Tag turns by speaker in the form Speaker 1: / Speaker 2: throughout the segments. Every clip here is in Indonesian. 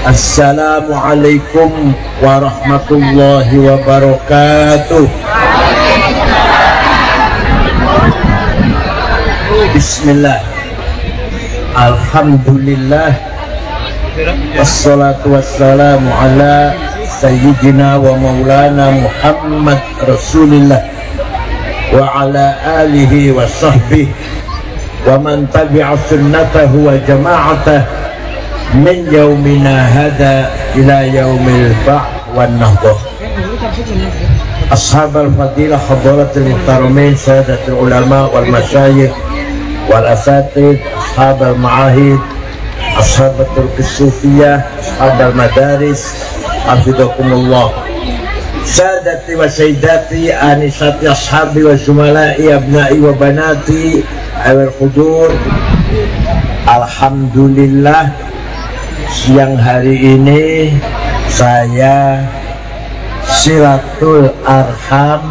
Speaker 1: Assalamualaikum warahmatullahi wabarakatuh. Bismillah. Alhamdulillah. Wassalatu wassalamu ala sayyidina wa maulana Muhammad Rasulillah wa ala alihi wa sahbihi wa man tabi'a sunnatahu wa jama'atah min yaumina hada ila yaumil ba'th wan nahdah. Ashabal fadilah hadaratul muhtaramin sadatul ulama wal masyayikh wal asatid, ashabal ma'ahid, ashabatul kisufiyah, ashabal madaris, hafizakumullah. Sadati wa sayyidati, anisati ashabi wa zumalai, abnai wa banati, awal khudur. Alhamdulillah, siang hari ini saya silatul arham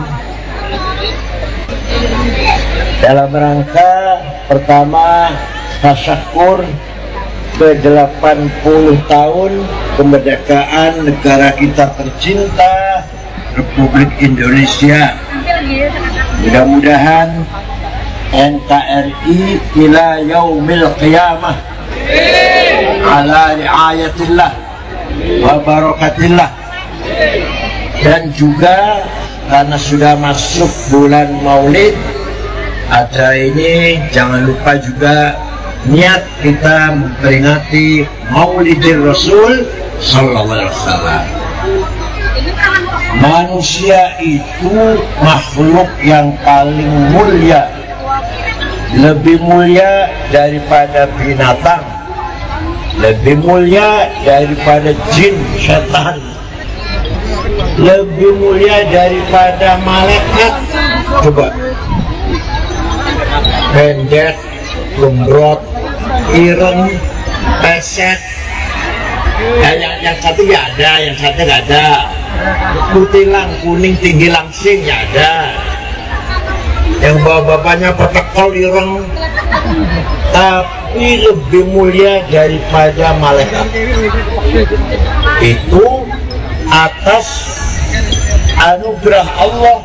Speaker 1: dalam rangka pertama tasyakur ke 80 tahun kemerdekaan negara kita tercinta Republik Indonesia. Mudah-mudahan NKRI ila yaumil qiyamah ala riayatillah wa barakatillah. Dan juga karena sudah masuk bulan Maulid, ada ini jangan lupa juga niat kita memperingati Maulidir Rasul Sallallahu Alaihi Wasallam. Manusia itu makhluk yang paling mulia, lebih mulia daripada binatang, lebih mulia daripada jin setan, lebih mulia daripada malaikat. Coba pendek, gembrot, ireng, pesek. Yang satu ya ada, yang satu nggak ada. Kutilang, kuning, tinggi langsing ya ada. Yang bawa-bapaknya petekol ireng, tapi lebih mulia daripada malaikat. Itu atas anugerah Allah,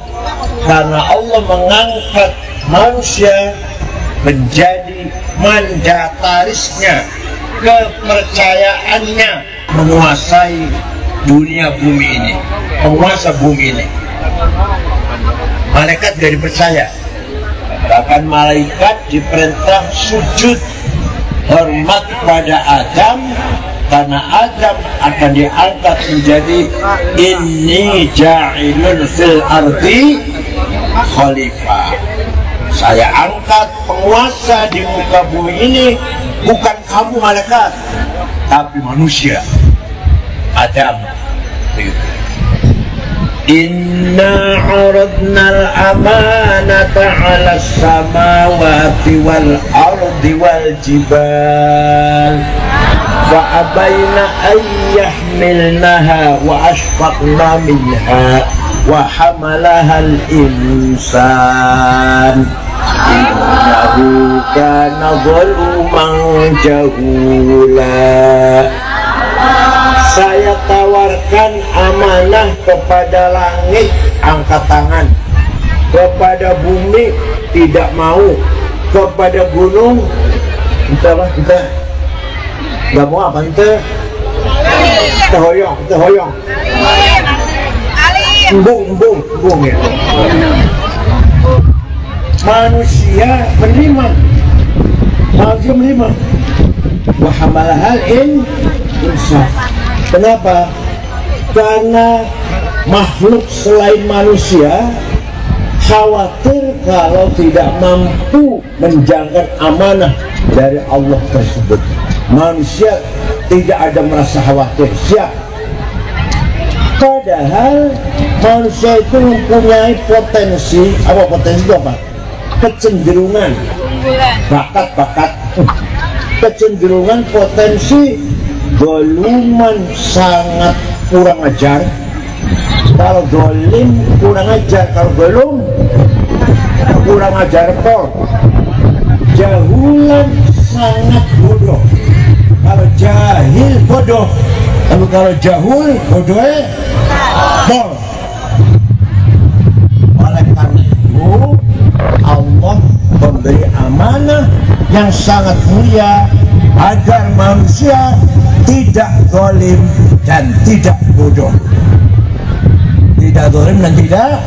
Speaker 1: karena Allah mengangkat manusia menjadi mandatarisnya, kepercayaannya menguasai dunia bumi ini, penguasa bumi ini. Malaikat tidak dipercaya, bahkan malaikat diperintah sujud hormat pada Adam, karena Adam akan diangkat menjadi inni ja'ilun fil ardi khalifah. Saya angkat penguasa di muka bumi ini, bukan kamu malaikat, tapi manusia, Adam. Inna aradna al-amanata 'ala as-samawati wal ardi wal jibal fa abayna an yahmilnaha wa ashfaqna minha wa hamalaha al-insan innahu kana zaluman jahula. Saya tawarkan amanah kepada langit, angkat tangan, kepada bumi tidak mau, kepada gunung kita nggak mau. Apa kita hoyong embung ya. Manusia menerima wa hamalahal insan. Kenapa? Karena makhluk selain manusia khawatir kalau tidak mampu menjaga amanah dari Allah tersebut. Manusia tidak ada merasa khawatir, siap. Padahal manusia itu mempunyai potensi. Apa potensi itu apa? Kecenderungan, bakat, kecenderungan, potensi doluman sangat kurang ajar. Kalau dolim kurang ajar, kalau belum kurang ajar pol. Jahulan sangat bodoh. Kalau jahil bodoh, Tapi kalau jahul bodohnya pol. Oleh karena itu Allah memberi amanah yang sangat mulia agar manusia tidak zalim dan tidak bodoh. Tidak zalim dan tidak.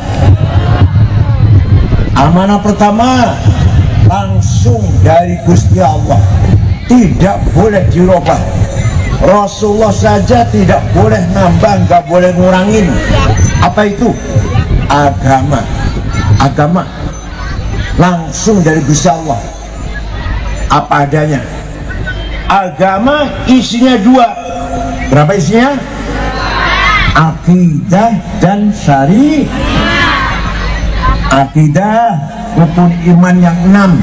Speaker 1: Amanah pertama langsung dari Gusti Allah, tidak boleh dirubah. Rasulullah saja tidak boleh nambah, nggak boleh ngurangin. Apa itu? Agama langsung dari Gusti Allah, apa adanya. Agama isinya dua. Berapa isinya? Akidah dan syariat. Akidah rukun iman yang 6.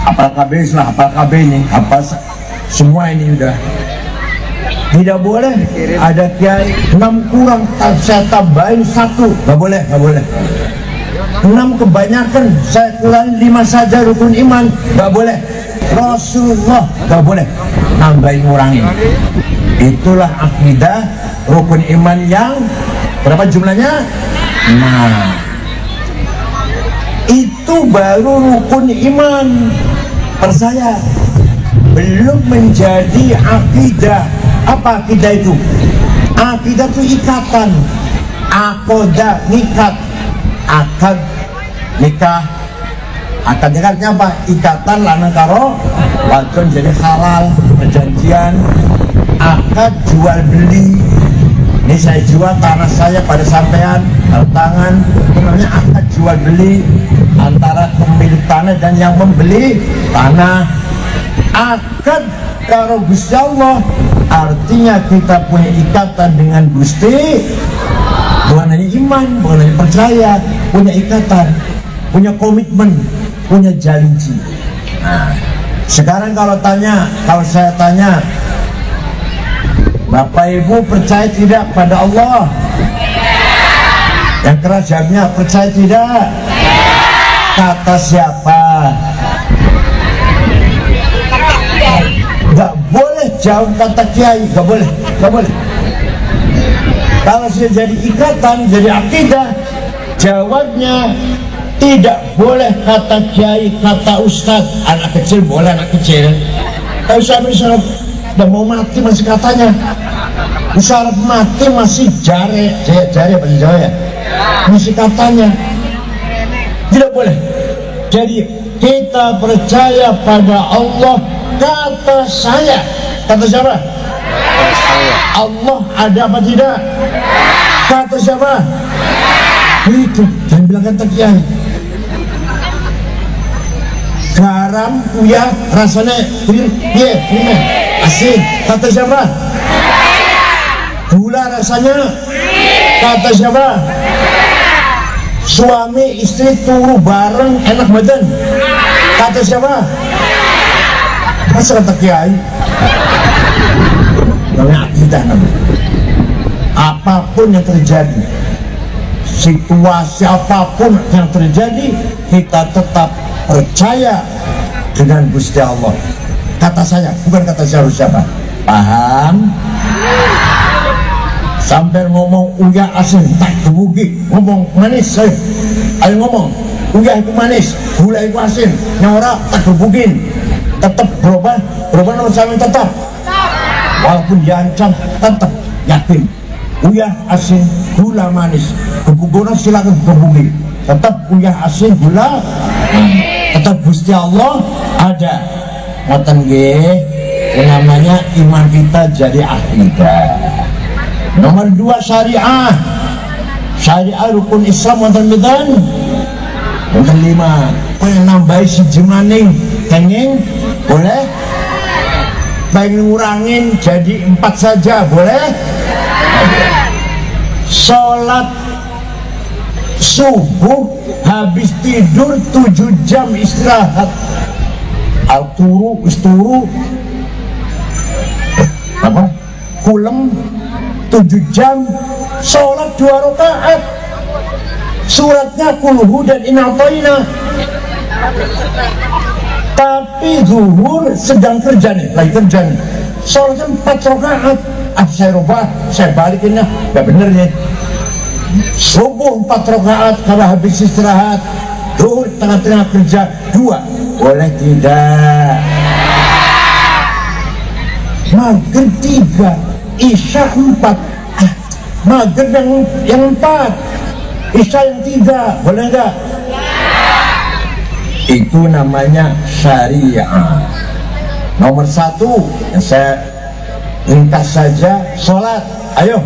Speaker 1: Hafal KB lah, hafal KB ini, hafal semua ini udah. Tidak boleh ada kiai 6 kurang, saya tambahin 1, nggak boleh, nggak boleh. 6 kebanyakan, saya kurangin 5 saja rukun iman, nggak boleh. Rasulullah nggak boleh nambahin ngurangin. Itulah akidah rukun iman yang berapa jumlahnya? Nah, itu baru rukun iman. Percaya, belum menjadi akidah. Apa akidah itu? Akidah itu ikatan. Akoda, nikat. Akad, nikah. Akad nikahnya apa? Ikatan lanang karo wadon, jadi halal, perjanjian. Akad jual beli. Ini saya jual tanah saya pada sampean, tangan. Itu namanya akad jual beli antara pemilik tanah dan yang membeli tanah. Akad karo Gusti Allah artinya kita punya ikatan dengan Gusti. Bukan hanya iman, bukan hanya percaya, punya ikatan, punya komitmen, punya janji. Nah, sekarang kalau saya tanya, Bapak Ibu percaya tidak pada Allah? Yang keras jawabnya, percaya tidak? Kata siapa? Gak boleh jawab kata kiai, gak boleh, gak boleh. Kalau sudah jadi ikatan, jadi akidah, jawabnya tidak boleh kata kiai, kata ustadz. Anak kecil boleh, anak kecil. Kalau misalnya udah mau mati masih katanya, misalnya mati masih jare apa Jawa ya, masih katanya. Tidak boleh. Jadi kita percaya pada Allah. Kata saya, kata siapa? Allah ada apa tidak? Kata siapa? Itu, jangan bilang kata kiai. Garam, uyah, rasanya asin. Kata siapa? Gula rasanya. Kata siapa? Suami istri turu bareng enak badan. Kata siapa? Masa kata kiai? Namanya akidah namanya. Apapun yang terjadi, situasi apapun yang terjadi, kita tetap percaya dengan Gusti Allah. Kata saya, bukan kata siapa. Paham? Sampai ngomong uyah asin tak kebugi, ngomong manis saya. Ayo ngomong, uyah itu manis, gula itu asin, nyora tak kebugin. Tetap berubah nomor saya tetap. Walaupun diancam, tetap yakin. Uyah asin, gula manis, kebuguran silakan kebugi. Tetap uyah asin, gula, tetap Gusti Allah ada. Ngoten nggih, namanya iman kita jadi akidah. Nomor 2 syariah. Syariah rukun Islam wonten pinten? Wonten 5. Pengen nambahi siji maning kenging boleh? Pengen ngurangin jadi 4 saja boleh? Sholat subuh habis tidur 7 jam istirahat. Turu apa? Kulem 7 jam, sholat 2 rakaat, suratnya kulhu dan inatoina. Tapi zuhur sedang kerja nih, lagi kerja nih, sholatnya 4 rakaat, saya rubah, saya balikin ya, gak bener ya. Subuh 4 rakaat kalau habis istirahat, zuhur tengah-tengah kerja 2, boleh tidak? Maghrib 3, isya 4, maghrib yang 4, isya yang 3, boleh enggak? Itu namanya syariah. Nomor 1 yang saya ringkas saja, sholat. Ayo,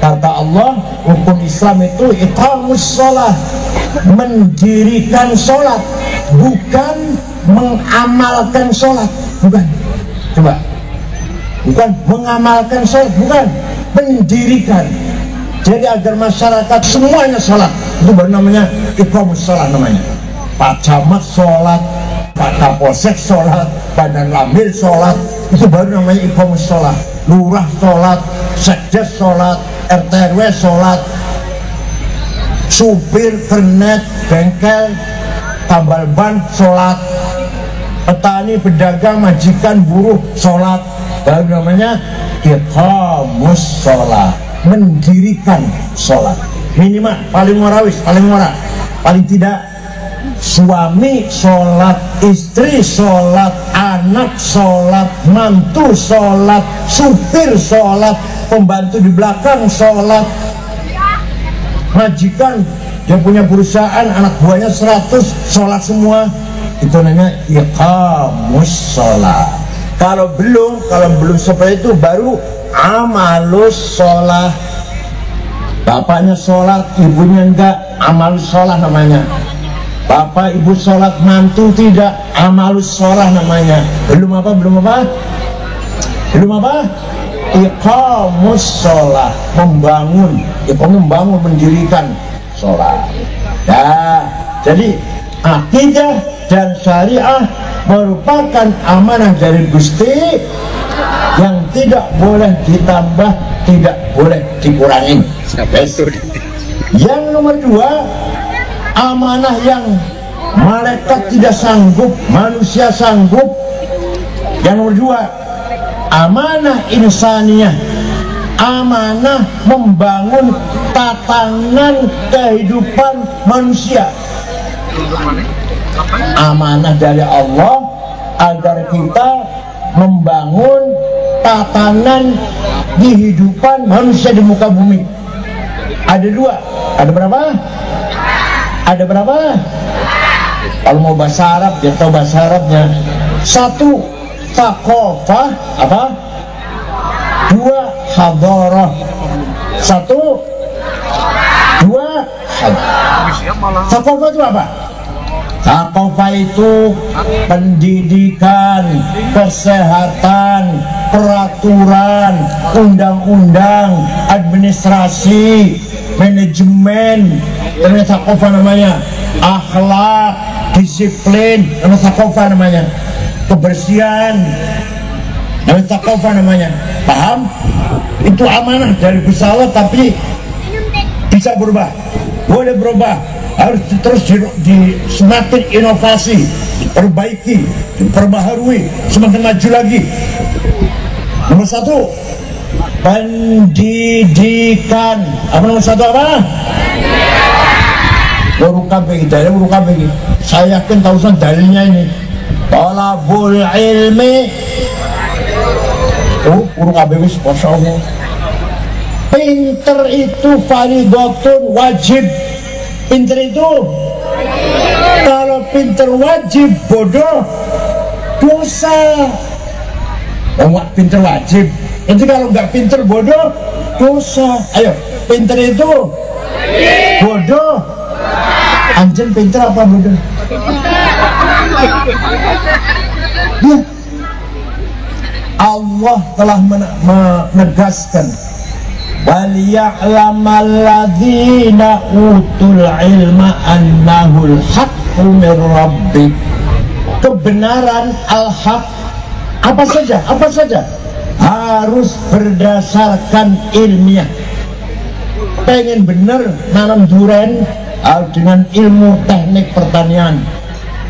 Speaker 1: kata Allah, hukum Islam itu iqamus sholat, mendirikan sholat, bukan mengamalkan sholat. Bukan, coba, bukan mengamalkan sholat, bukan, mendirikan. Jadi agar masyarakat semuanya sholat, itu baru namanya iqamus sholat namanya. Pak Camat sholat, Pak Kapolsek sholat, Badan Lamil sholat, itu baru namanya iqamus sholat. Lurah sholat, sekdes sholat, RT RW sholat, supir kernet, bengkel, tambal ban sholat, petani, pedagang, majikan, buruh sholat, baru namanya iqamus sholat, mendirikan sholat. Minimal, paling warawis, paling murah, paling tidak suami sholat, istri sholat, anak sholat, mantu sholat, supir sholat, pembantu di belakang sholat, majikan yang punya perusahaan anak buahnya 100 sholat semua. Itu namanya iqamus sholat. Kalau belum seperti itu baru amalus sholat. Bapaknya sholat, ibunya enggak, amalus sholat namanya. Bapak ibu sholat, mantu tidak, amalus sholat namanya. Belum apa? Iqamus sholat, membangun, mendirikan sholat. Ya, jadi akidah dan syariah merupakan amanah dari Gusti yang tidak boleh ditambah, tidak boleh dikurangi. Yang nomor 2, amanah yang malaikat tidak sanggup, manusia sanggup. Yang nomor 2, amanah insaniyah, amanah membangun tatanan kehidupan manusia. Amanah dari Allah agar kita membangun tatanan kehidupan manusia di muka bumi. Ada 2, ada berapa? Ada berapa? Kalau mau bahasa Arab, dia tahu bahasa Arabnya. 1, thaqafah, apa? 2, hadarah. 1, 2, hadarah. Thaqafah itu apa? Thaqafah itu pendidikan, kesehatan, peraturan, undang-undang, administrasi, manajemen, namanya thaqafah namanya. Akhlak, disiplin, namanya thaqafah namanya. Kebersihan, namanya thaqafah namanya. Paham? Itu amanah dari Gusti Allah, tapi bisa berubah, boleh berubah, harus terus semakin inovasi, perbaiki, diperbaharui, semakin maju lagi. Nomor 1, pendidikan. Apa nomor 1 apa? Urut kabeh, dalil urut kabeh. Saya yakin tahu dalilnya ini. Talabul ilmi. Urut kabeh wis masyaallah. Pinter itu fardhatun, wajib. Pinter itu, kalau pinter wajib, bodoh dosa. Pinter wajib. Itu kalau nggak pinter bodoh dosa. Ayo, pinter itu bodoh. Anjen pinter apa bodoh? Ya. Allah telah menegaskan, waliya'lamal ladzina utul ilma annahul haqqu min rabbik. Kebenaran al-haq apa saja harus berdasarkan ilmiah. Pengen bener nanam duren harus dengan ilmu teknik pertanian.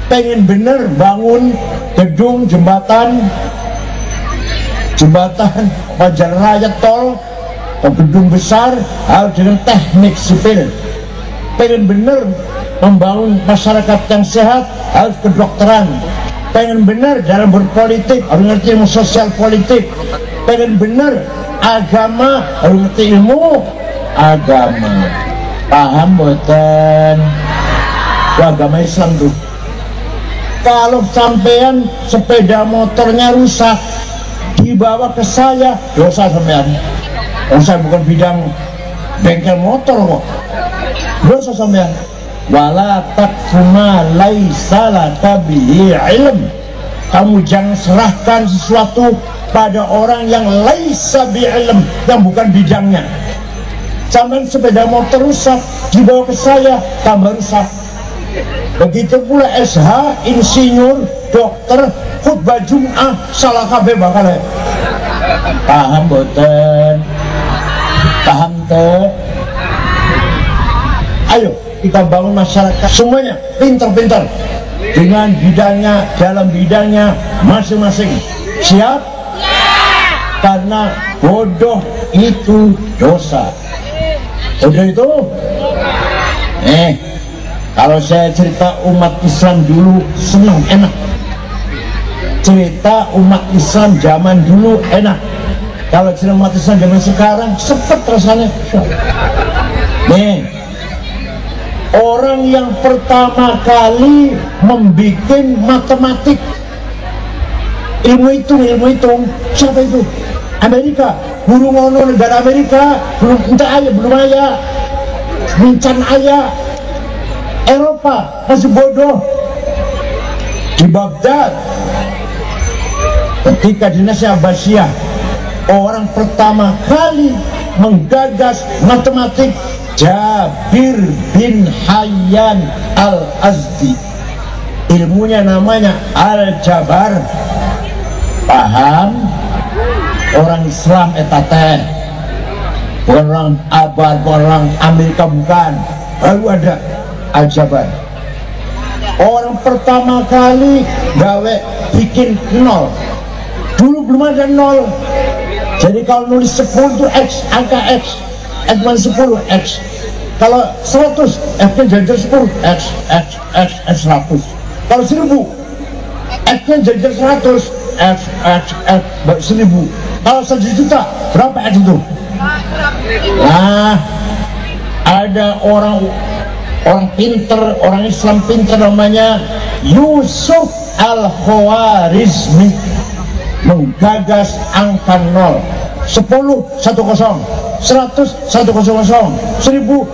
Speaker 1: Pengen bener bangun gedung, jembatan, jembatan, jalan raya, tol, gedung besar harus dengan teknik sipil. Pengen bener membangun masyarakat yang sehat harus kedokteran. Pengen bener dalam berpolitik harus ngerti ilmu sosial politik. Pengen bener agama harus ngerti ilmu agama. Paham boten? Agama Islam tuh. Kalau sampean sepeda motornya rusak dibawa ke saya, dosa sampean. Saya bukan bidang bengkel motor kok. Dosa sampean. Wala taqfu ma laisa laka bihi ilm. Kamu jangan serahkan sesuatu pada orang yang laisa bi ilm, yang bukan bidangnya. Sampai sepeda motor rusak dibawa ke saya, tambah rusak. Begitu pula SH, insinyur, dokter, khutbah Jum'ah, salah kabeh bakal. Paham boten? Paham tuh? Ayo kita bangun masyarakat semuanya pintar-pintar dengan bidangnya, dalam bidangnya masing-masing. Siap? Karena bodoh itu dosa. Bodoh itu kalau saya cerita umat Islam dulu senang, enak. Cerita umat Islam zaman dulu enak. Kalau cerita umat Islam zaman sekarang sepet rasanya. Nih, orang yang pertama kali membuat matematik, ilmu hitung, siapa itu? Amerika. Guru ngono negara Amerika belum aya mencan aya. Eropa masih bodoh. Di Baghdad ketika dinasti Abbasiyah, orang pertama kali menggagas matematik Jabir bin Hayyan Al-Azdi. Ilmunya namanya Al-Jabar. Paham? Orang Islam etateh, bukan orang Arab, bukan orang Amerika, bukan. Lalu ada Al-Jabar. Orang pertama kali gawe bikin nol. Dulu belum ada nol. Jadi kalau nulis 10 itu X, angka X. X mana 10, X. Kalau 100, X-nya jadi 10, X 100. Kalau 1000, X-nya jadi 100, X 1000. Kalau 1 juta, berapa X itu? Nah, ada orang pinter, orang Islam pinter namanya Yusuf Al-Khwarizmi menggagas angka nol. 10 10, 100 100, 1000 1000,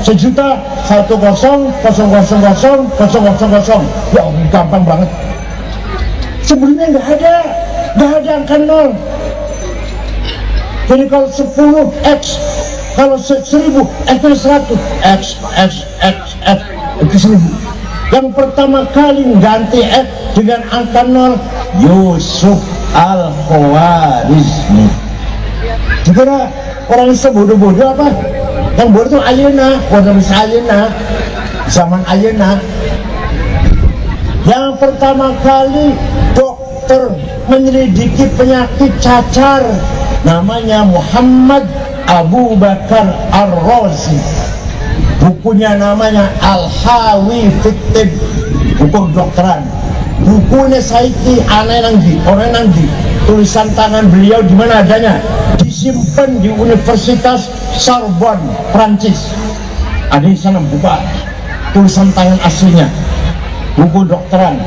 Speaker 1: sejuta 1000000. Ya gampang banget. Sebelumnya nggak ada angka nol. Jadi kalau 10 X, kalau 1000 X 100, X itu 1000. Yang pertama kali ganti X dengan angka nol Yusuf Al-Khwarizmi. Dikira orang Islam bodoh-bodoh apa? Yang bodoh itu ayeuna, orang bisa ayeuna, zaman ayeuna. Yang pertama kali dokter menyelidiki penyakit cacar namanya Muhammad Abu Bakar Ar-Razi. Bukunya namanya Al-Hawi Fittib, buku dokteran. Bukunya saiki aneh nanggi, orang nanggi. Tulisan tangan beliau di mana adanya? Disimpan di Universitas Sorbonne, Prancis. Ada di sana buka tulisan tangan aslinya, buku dokteran.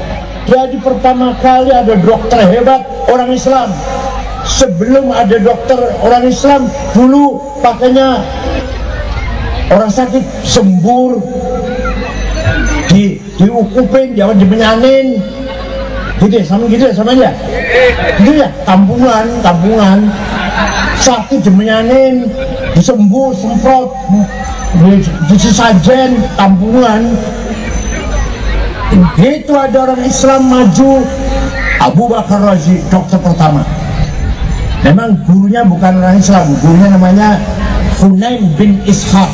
Speaker 1: Jadi pertama kali ada dokter hebat orang Islam. Sebelum ada dokter orang Islam, dulu pakainya orang sakit sembur, diukupin, jangan dimenyanin, gitu ya, sama dia, gitu ya, tampungan, sakit dimenyanin, disembur, semprot, disajen, tampungan. Itu ada orang Islam maju, Abu Bakar Razi, dokter pertama. Memang gurunya bukan orang Islam, gurunya namanya Hunain bin Ishaq.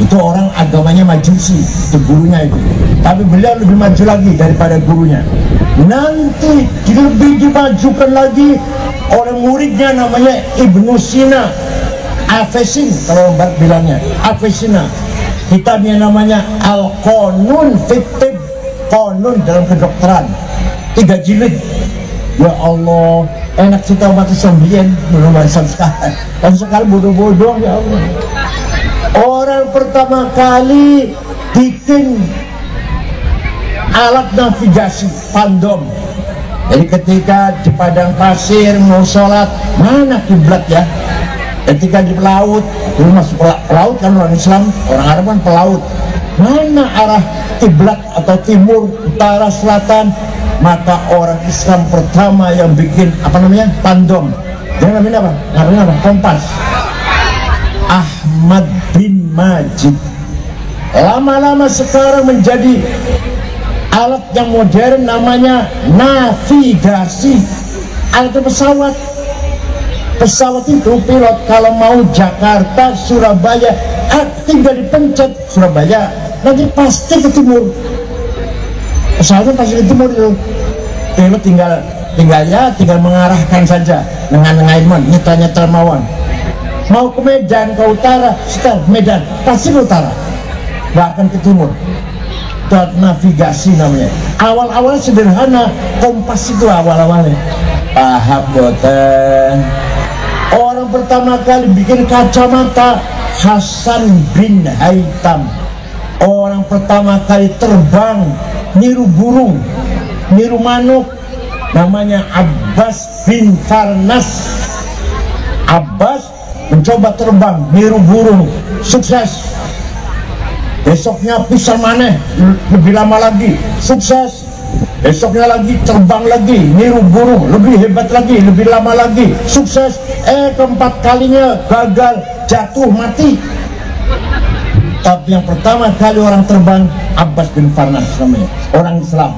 Speaker 1: Itu orang agamanya Majusi, itu gurunya itu. Tapi beliau lebih maju lagi daripada gurunya. Nanti lebih dimajukan lagi oleh muridnya namanya Ibnu Sina, Avicenna kalau Barat bilangnya Avicenna. Kitabnya namanya Al-Qanun fit Tibb, Qanun dalam kedokteran, 3 jilid. Ya Allah, enak kita mati sembian belum bahasan sekarang. Dan sekarang bodoh-bodoh ya Allah. Orang pertama kali bikin alat navigasi pandom. Jadi ketika di padang pasir mau sholat, mana kiblat ya? Ketika di pelaut, dulu masuk pelaut kan orang Islam, orang Arab kan pelaut. Mana arah kiblat atau timur, utara, selatan? Maka orang Islam pertama yang bikin apa namanya? Pandom. Dia namanya apa? Namanya apa? Kompas. Ahmad bin Majid. Lama-lama sekarang menjadi alat yang modern namanya navigasi. Alat pesawat. Pesawat itu pilot kalau mau Jakarta, Surabaya, tinggal dipencet Surabaya, nanti pasti ke timur. Pesawatnya pasti ke timur itu. Pilot tinggal mengarahkan saja dengan nyetel mawon. Mau ke Medan, ke utara, setel Medan, pasti ke utara, nggak akan ke timur. Navigasi namanya. Awal-awalnya sederhana, kompas itu awal-awalnya. Paham boten? Orang pertama kali bikin kacamata Hasan bin Haytham. Orang pertama kali terbang niru burung, niru manuk, namanya Abbas bin Farnas. Abbas mencoba terbang niru burung, sukses. Besoknya pisah maneh, lebih lama lagi, sukses. Besoknya lagi terbang lagi, niru burung, lebih hebat lagi, lebih lama lagi, sukses. Keempat kalinya gagal, jatuh, mati. Tapi yang pertama kali orang terbang Abbas bin Farnas namanya, orang Islam.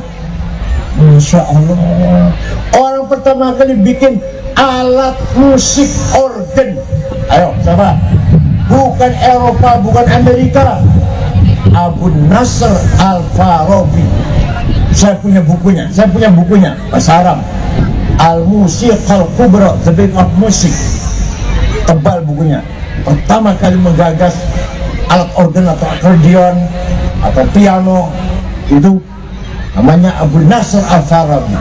Speaker 1: Masya Allah. Orang pertama kali bikin alat musik organ. Ayo, siapa? Bukan Eropa, bukan Amerika. Abu Nasr Al-Farabi. Saya punya bukunya bahasa Arab. Al-Musiqal Kubra, The Big of Music. Tebal bukunya. Pertama kali menggagas alat organ atau akordeon atau piano itu namanya Abu Nasr Al-Farabi.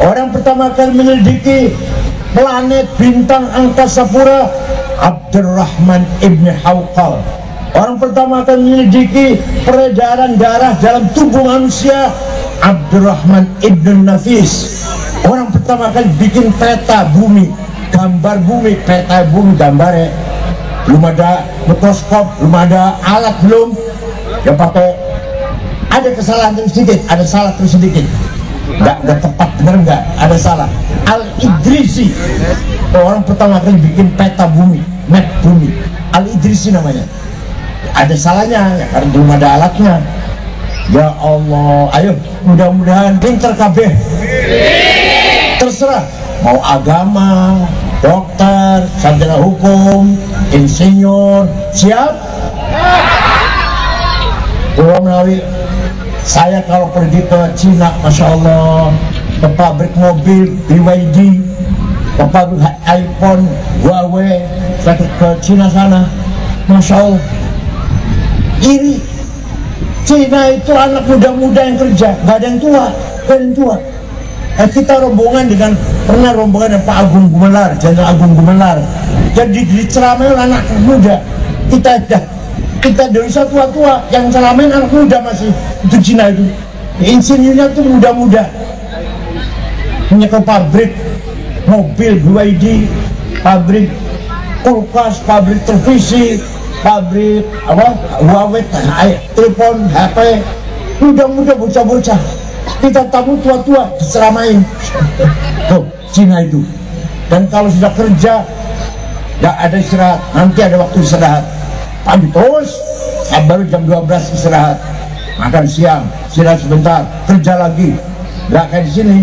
Speaker 1: Orang pertama kali menyelidiki planet bintang angkasa pura Abdurrahman ibn Hawqal. Orang pertama kali menyelidiki peredaran darah dalam tubuh manusia Abdurrahman ibn Nafis. Orang pertama kali bikin peta bumi, gambar bumi, peta bumi gambarnya. Belum ada mikroskop, belum ada alat, belum. Ya pakai, ada kesalahan sedikit, ada salah sedikit. Nggak tepat, bener nggak? Ada salah. Al-Idrisi, orang pertama kali bikin peta bumi, map bumi. Al-Idrisi namanya. Ada salahnya, ya, karena belum ada alatnya. Ya Allah, ayo mudah-mudahan pinter kabeh. Terserah mau agama, dokter, sarjana hukum, insinyur, siap? Melalui saya kalau pergi ke Cina, Masya Allah, ke pabrik mobil BYD, ke pabrik iPhone, Huawei, ke Cina sana, Masya Allah, iri. Cina itu anak muda-muda yang kerja, gak ada yang tua, kita rombongan pernah rombongan dengan Pak Agung Gumelar, Jenderal Agung Gumelar. Jadi diceramain anak muda. Kita dari tua-tua, yang ceramain anak muda masih. Itu Cina itu. Insinyurnya itu muda-muda. Punya ke pabrik mobil BYD, pabrik kulkas, pabrik televisi, pabrik Huawei, telepon, HP. Muda-muda, bocah-bocah. Kita tamu tua-tua diceramain. Tuh, Cina itu. Dan kalau sudah kerja nggak ada istirahat, nanti ada waktu istirahat pagi terus, baru jam 12 istirahat, makan siang, istirahat sebentar, kerja lagi. Nggak kayak di sini.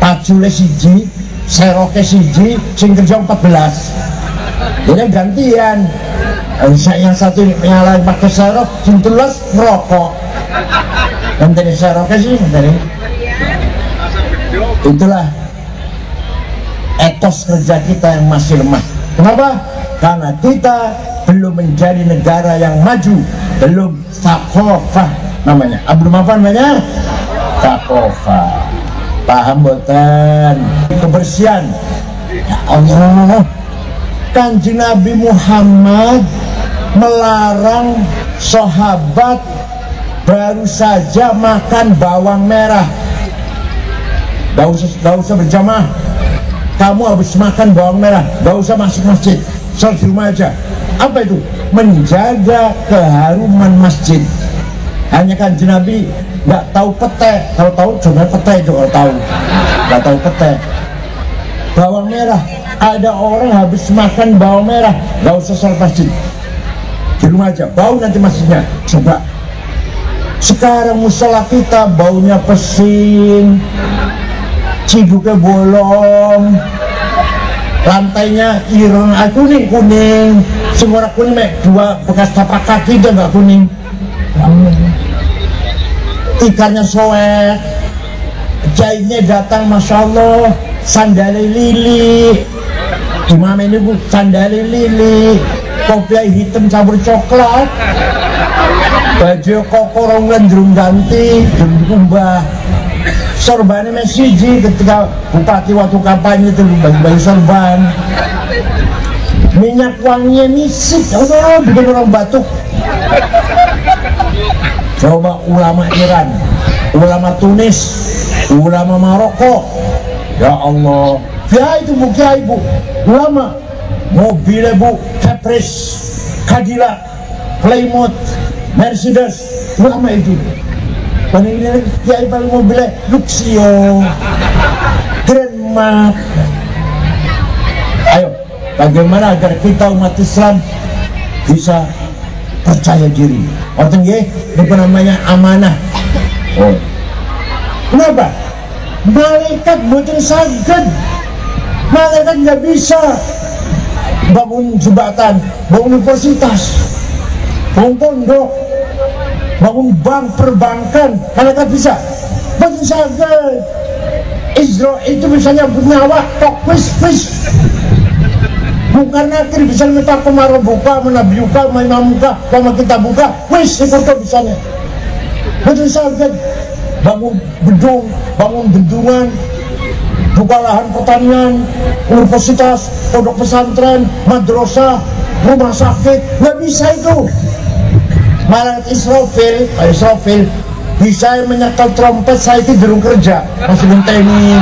Speaker 1: Pacule siji, seroke siji, sing kerja 14. Jadi gantian. Yang satu nyalain pakai serok, sing tulas ngerokok. Dan dari seroknya sih, dari Itulah etos kerja kita yang masih lemah. Kenapa? Karena kita belum menjadi negara yang maju, belum thaqafah namanya. Belum apa namanya? Thaqafah. Paham boten? Kebersihan. Ya Allah, Kanjeng Nabi Muhammad melarang sahabat baru saja makan bawang merah. Gak usah berjamaah. Kamu habis makan bawang merah, gak usah masuk masjid, sholat di rumah aja. Apa itu? Menjaga keharuman masjid. Hanya Kanjeng Nabi nggak tahu pete. Kalau tahu cuma pete itu, kalau tahu nggak tahu pete. Bawang merah, ada orang habis makan bawang merah, gak usah sholat masjid, di rumah aja, bau nanti masjidnya. Coba sekarang musola kita baunya pesing, ciduknya bolong, lantainya ireng, kuning, semua kuning, dua bekas tapak kaki itu nggak kuning. Ikannya soek, jahitnya datang, masya Allah, sandali lili, gimana ini bu, sandali lili, kopi hitam campur coklat, baju kokorong gendrung ganti, kumbah. Sorbannya mesiji ketika bupati waktu kampanye itu bagi sorban. Minyak wanginya misik, Allah, bikin orang batuk. Coba ulama Iran, ulama Tunis, ulama Maroko, ya Allah, ya itu bu, kiai bu, ulama, mobilnya bu, Caprice, Cadillac, Plymouth, Mercedes, ulama itu. Paling ini kiai paling mobilnya Luxio, Grand Mark. Ayo, bagaimana agar kita umat Islam bisa percaya diri? Orang nggih, itu namanya amanah. Oh. Kenapa? Malaikat mboten saged. Malaikat nggak bisa bangun jembatan, bangun universitas, bangun pondok, bangun bank, perbankan. Malaikat bisa. Mboten saged. Israel itu misalnya bernyawa tok wis. Bukan nanti bisa minta kemarau buka, menabiuka, mainamuka, sama kita buka, wis itu bisanya. Betul sangat. Bangun gedung, bangun bendungan, buka lahan pertanian, universitas, pondok pesantren, madrasah, rumah sakit, nggak bisa itu. Malah Israfil bisa menyetel trompet, saya itu belum kerja, masih benteni.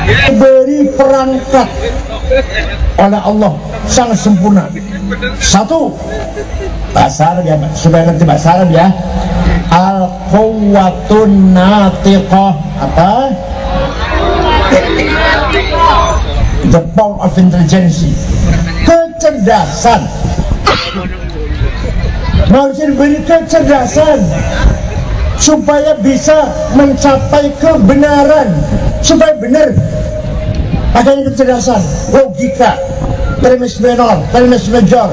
Speaker 1: Diberi perangkat oleh Allah sangat sempurna. Satu, bahasa Arab ya, supaya ngerti bahasa Arab ya. Al-quwwatun natiqah, apa? The power of intelligence, kecerdasan. Manusia diberi kecerdasan supaya bisa mencapai kebenaran, supaya benar. Adanya kecerdasan, logika, premis menor, premis major,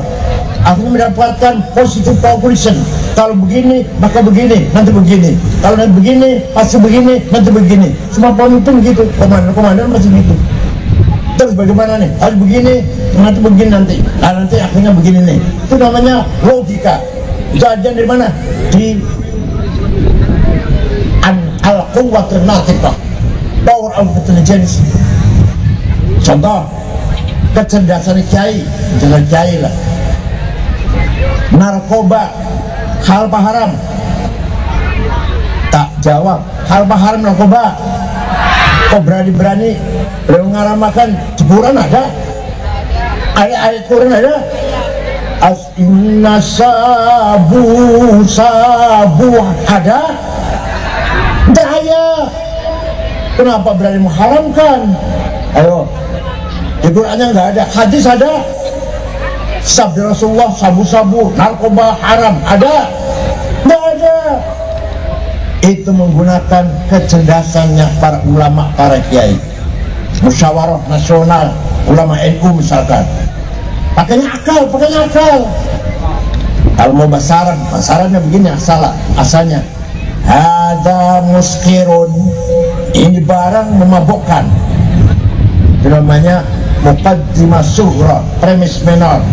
Speaker 1: akhirnya mendapatkan positive conclusion. Kalau begini, maka begini, nanti begini. Kalau nanti begini, pasti begini, nanti begini. Semua pemimpin gitu, komandan masih gitu. Terus bagaimana nih? Harus begini, nanti begini nanti. Nah, nanti akhirnya begini nih. Itu namanya logika. Jadi dari mana? Di al-quwwatun natiqah, power of intelligence. Contoh, kecerdasan kiai, jangan kiai lah. Narkoba, halal haram. Tak jawab, halal haram narkoba. Kok berani-berani mengaramakan jeburan ada? Ayat-ayat Quran ada? Inna sabu ada? Daya. Kenapa berani mengharamkan? Ayo, di Qurannya nggak ada, hadis ada. Sabda Rasulullah, sabu-sabu, narkoba haram, ada? Nggak ada. Itu menggunakan kecerdasannya para ulama, para kiai. Musyawarah nasional, ulama NU misalkan. Pakainya akal. Kalau mau basarannya begini, asalnya. Fahadha muskirun, ini barang memabukkan. Itu namanya muqaddimah sughra, premis menor.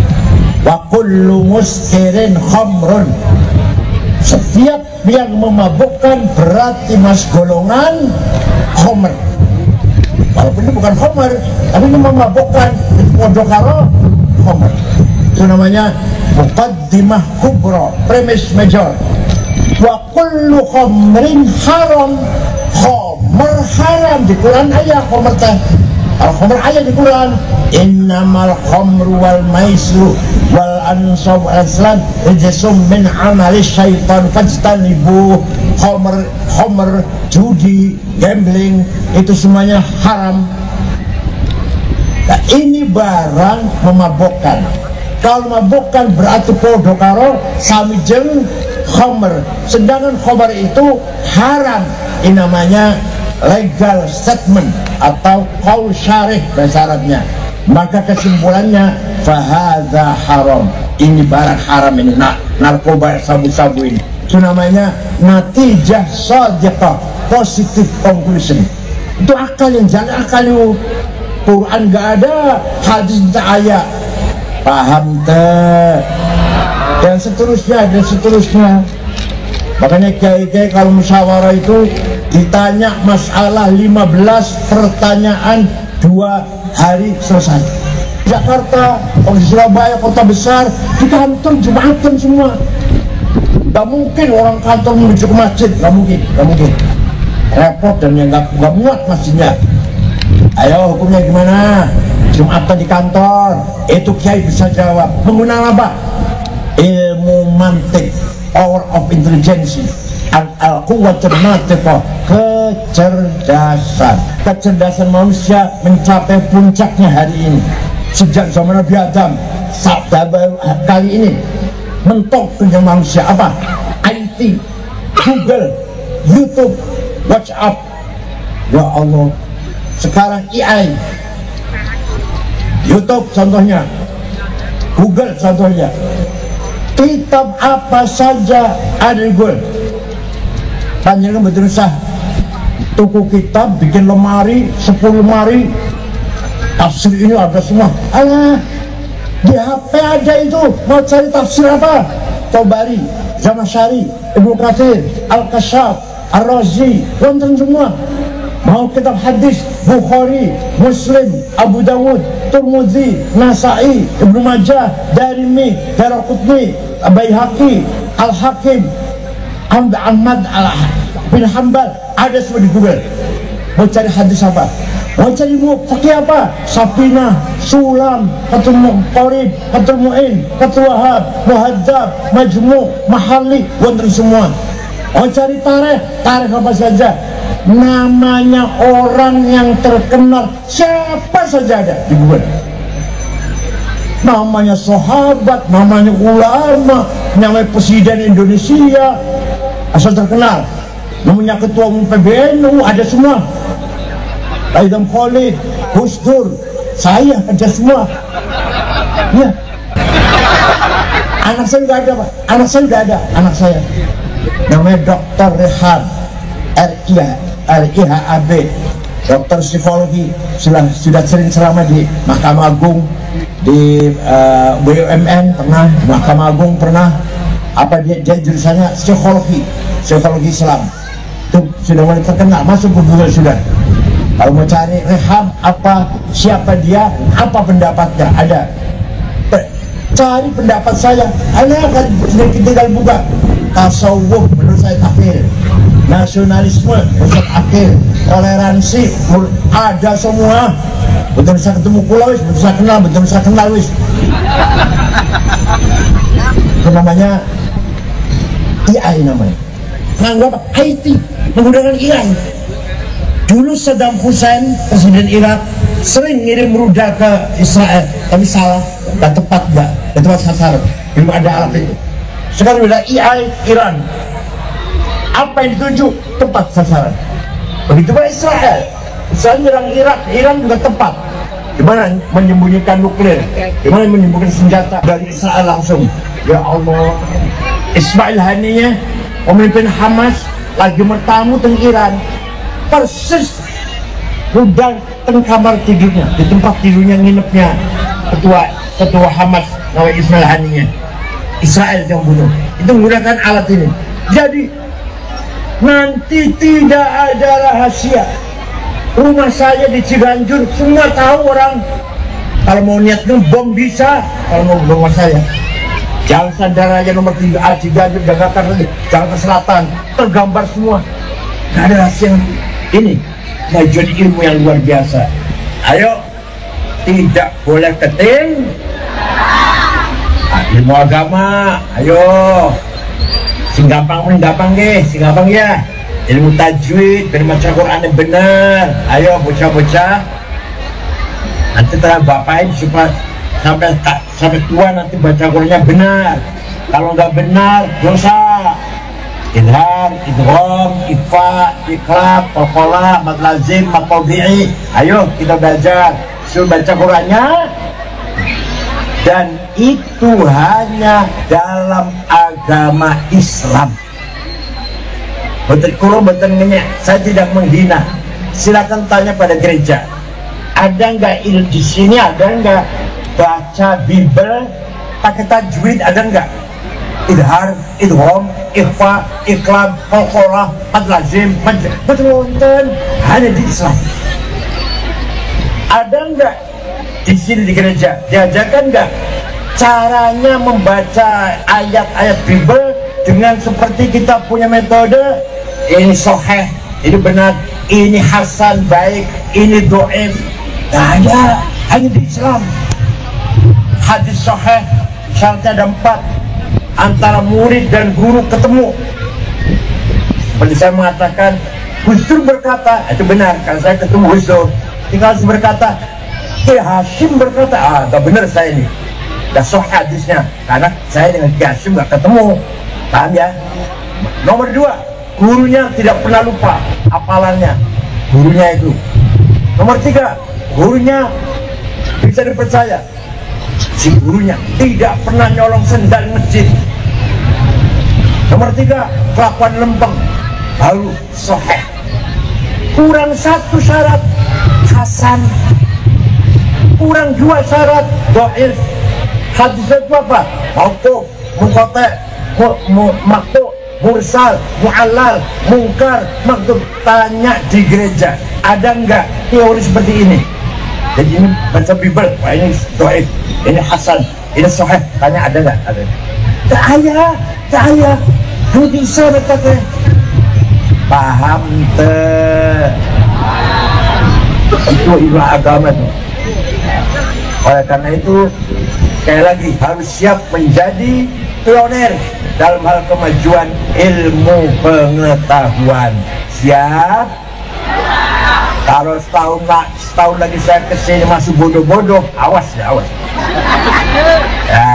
Speaker 1: Wa kullu muskirin khamrun, setiap yang memabukkan berarti mas golongan khamr. Walaupun ini bukan khamr, tapi ini memabukkan, itu podo karo khamr. Itu namanya muqaddimah kubra, premis major. Wa kullu khamrin haram, khamr haram. Di Quran ayat khamr teh, kalau khamr ayat di Quran, innamal khamru wal maisru wal ansab wal azlam rijsum min amali syaitan fajtanibu. Khamr, judi, gambling, itu semuanya haram. Nah, ini barang memabukkan. Kalau memabukkan berarti podo karo sami jeung khamr. Sedangkan khamr itu haram. Ini namanya legal statement atau qaul syarih bahasa Arabnya. Maka kesimpulannya fahadha haram, ini barang haram, ini narkoba, sabu-sabu ini. Itu namanya natijah shadiqah, positive conclusion. Itu akal yang jalan, akal itu. Quran gak ada, hadis tak ayat. Paham tak? Dan seterusnya, dan seterusnya. Makanya kiai-kiai kalau musyawarah itu ditanya masalah 15 pertanyaan 2 hari selesai. Jakarta, di Surabaya, kota besar, di kantor Jumatan semua. Gak mungkin orang kantor menuju ke masjid, gak mungkin, gak mungkin. Repot dan yang gak muat masjidnya. Ayo hukumnya gimana? Jumatan di kantor, itu kiai bisa jawab. Menggunakan apa? Ilmu mantik, power of intelligence, al-quwwatul natiqah, kecerdasan. Kecerdasan manusia mencapai puncaknya hari ini. Sejak zaman Nabi Adam sampai kali ini mentok dunia manusia apa? IT, Google, YouTube, WhatsApp. Ya Allah, sekarang AI, YouTube contohnya, Google contohnya. Kitab apa saja ada di Google. Panjangnya betul sah. Tuku kitab, bikin lemari, 10 lemari, tafsir ini ada semua. Alah, di HP ada itu. Mau cari tafsir apa? Tabari, Zamakhsyari, Ibnu Katsir, Al-Kasyaf, Ar-Razi, nonton semua. Mau kitab hadis, Bukhari, Muslim, Abu Dawud, Tirmidzi, Nasa'i, Ibnu Majah, Darimi, Daraqutni, Baihaqi, Al-Hakim, Ahmad bin Hanbal, ada semua di Google. Mau cari hadis apa? Mau cari fikih apa? Safina, Sulam, Fathul Qorib, Fathul Mu'in, Fathul Wahab, Muhadzab, Majmu', Mahalli, wonten semua. Mau cari tarikh apa saja. Namanya orang yang terkenal siapa saja ada di Google. Namanya sahabat, namanya ulama, namanya presiden Indonesia asal terkenal, namanya ketua umum PBNU, ada semua. Aidam Khalid, Gus Dur, saya ada semua. Ya. Anak saya nggak ada, Pak. Anak saya nggak ada. Anak saya namanya Dr. Rehan, RIHAB, dokter psikologi, sudah sering selama di Mahkamah Agung, di BUMN pernah, Mahkamah Agung pernah. Apa dia jurusannya psikologi Islam. Itu sudah mulai terkenal, masuk ke Google sudah. Kalau mau cari Rehab apa, siapa dia, apa pendapatnya, ada. Cari pendapat saya, ada kan tinggal buka. Tasawuf menurut saya akhir, nasionalisme menurut akhir, toleransi ada semua. Betul bisa ketemu pulau wis, betul bisa kenal, betul bisa kenal wis. Itu namanya AI namanya. Menganggap IT menggunakan AI. Dulu Saddam Hussein, presiden Irak, sering ngirim rudal ke Israel, tapi salah, gak tepat, gak tepat sasaran, belum ada alat itu. Sekarang ada AI Iran, apa yang dituju tepat sasaran. Begitu pula Israel nyerang Irak, Iran juga tepat. Gimana menyembunyikan nuklir, gimana menyembunyikan senjata dari Israel langsung. Ya Allah, Ismail Haniyeh, pemimpin Hamas, lagi bertamu teng Iran, persis udah teng kamar tidurnya, di tempat tidurnya nginepnya ketua Hamas namanya Ismail Haninya, Israel yang bunuh itu menggunakan alat ini. Jadi nanti tidak ada rahasia. Rumah saya di Ciganjur semua tahu orang. Kalau mau niat bom bisa, kalau mau rumah saya Jalan Sandara aja nomor 3 Ciganjur, Jakarta, Jakarta Selatan tergambar semua. Gak ada rahasia. Ini kemajuan ilmu yang luar biasa. Ayo, tidak boleh keting. Ilmu agama, ayo. Sing gampang ya. Ilmu tajwid, baca Quran yang benar. Ayo bocah-bocah. Nanti terang bapain supaya sampai tua nanti baca Qurannya benar. Kalau nggak benar dosa. Idhar, idgham, ikhfa, iqlab, qalqalah, mad lazim, mad tabi'i. Ayo kita belajar. Suruh baca Qurannya. Dan itu hanya dalam agama Islam. Betul, saya tidak menghina. Silakan tanya pada gereja. Ada nggak di sini? Ada nggak baca Bible pakai tajwid? Ada nggak? Idhar, idgham, ikhfa, iqlab, qalqalah, mad lazim, betul, hanya di Islam. Ada nggak di sini di gereja? Diajarkan nggak caranya membaca ayat-ayat Bible dengan seperti kita punya metode? Ini sahih, ini benar, ini hasan baik, ini dhaif. Nggak ada, hanya di Islam. Hadis sahih syaratnya ada 4. Antara murid dan guru ketemu. Seperti saya mengatakan, Gus Dur berkata, itu benar. Kalau saya ketemu Gus Dur, tinggal berkata, Hashim berkata, gak benar saya ini. Gak sahih hadisnya, karena saya dengan Hashim gak ketemu. Paham ya? Nomor 2, gurunya tidak pernah lupa hafalannya, gurunya itu. Nomor 3, gurunya bisa dipercaya. Si gurunya tidak pernah nyolong sendal masjid. Nomor 3, kelakuan lempeng, baru sahih. Kurang 1 syarat, hasan. Kurang 2 syarat, dhaif. Hadis itu apa? Mauquf, munqati', maqtu', mursal, mu'allal, mungkar, maktub. Tanya di gereja, ada enggak teori seperti ini? Jadi ini baca Bible, wah ini dhaif, ini hasan, ini sahih. Tanya ada enggak? Ada. Tak ada. Lu bisa berkata. Paham itu ilmu agama tuh. Oleh karena itu, sekali lagi harus siap menjadi pioner dalam hal kemajuan ilmu pengetahuan. Siap? Kalau setahun lagi saya kesini masih bodoh-bodoh, awas ya, awas. Ya.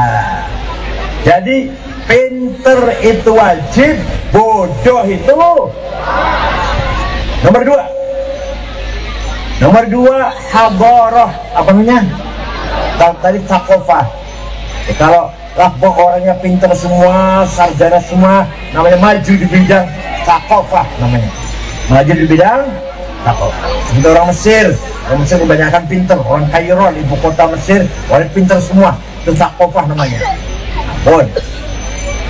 Speaker 1: Jadi pinter itu wajib, bodoh itu nomor 2. Nomor 2, hadarah, apa namanya? Kalau tadi thaqafah. Kalau orangnya pinter semua, sarjana semua, namanya maju di bidang thaqafah namanya. Maju di bidang thaqafah. Seperti orang Mesir kebanyakan pinter. Orang Kairo, ibu kota Mesir, orang pinter semua. Itu thaqafah namanya.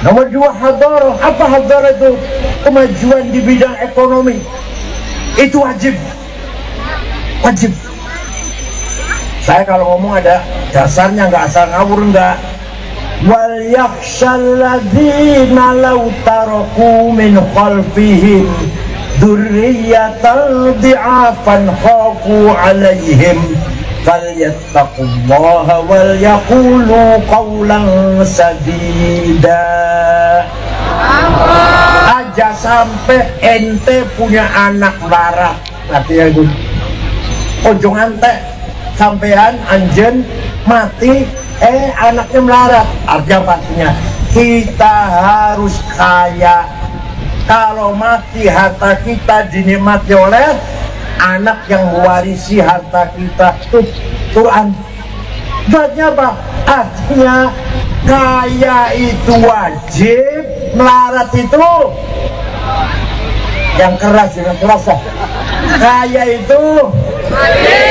Speaker 1: Nomor 2, hadarah. Apa hadarah itu? Kemajuan di bidang ekonomi. Itu wajib. Wajib. Saya kalau ngomong ada dasarnya, nggak asal ngawur, nggak. Wal yakhshal ladzina law taraku min khalfihim dzurriyyatan dhi'afan khafu 'alaihim falyattaqullaha wal yaqulu qawlan sadida. Aja sampai ente punya anak larat, artinya itu ujung ante sampean anjen mati, anaknya melarat. Artinya kita harus kaya. Kalau mati harta kita dinikmati oleh anak yang mewarisi harta kita. Itu Quran. Artinya apa? Artinya kaya itu wajib, melarat itu yang keras dengan keras. Kaya itu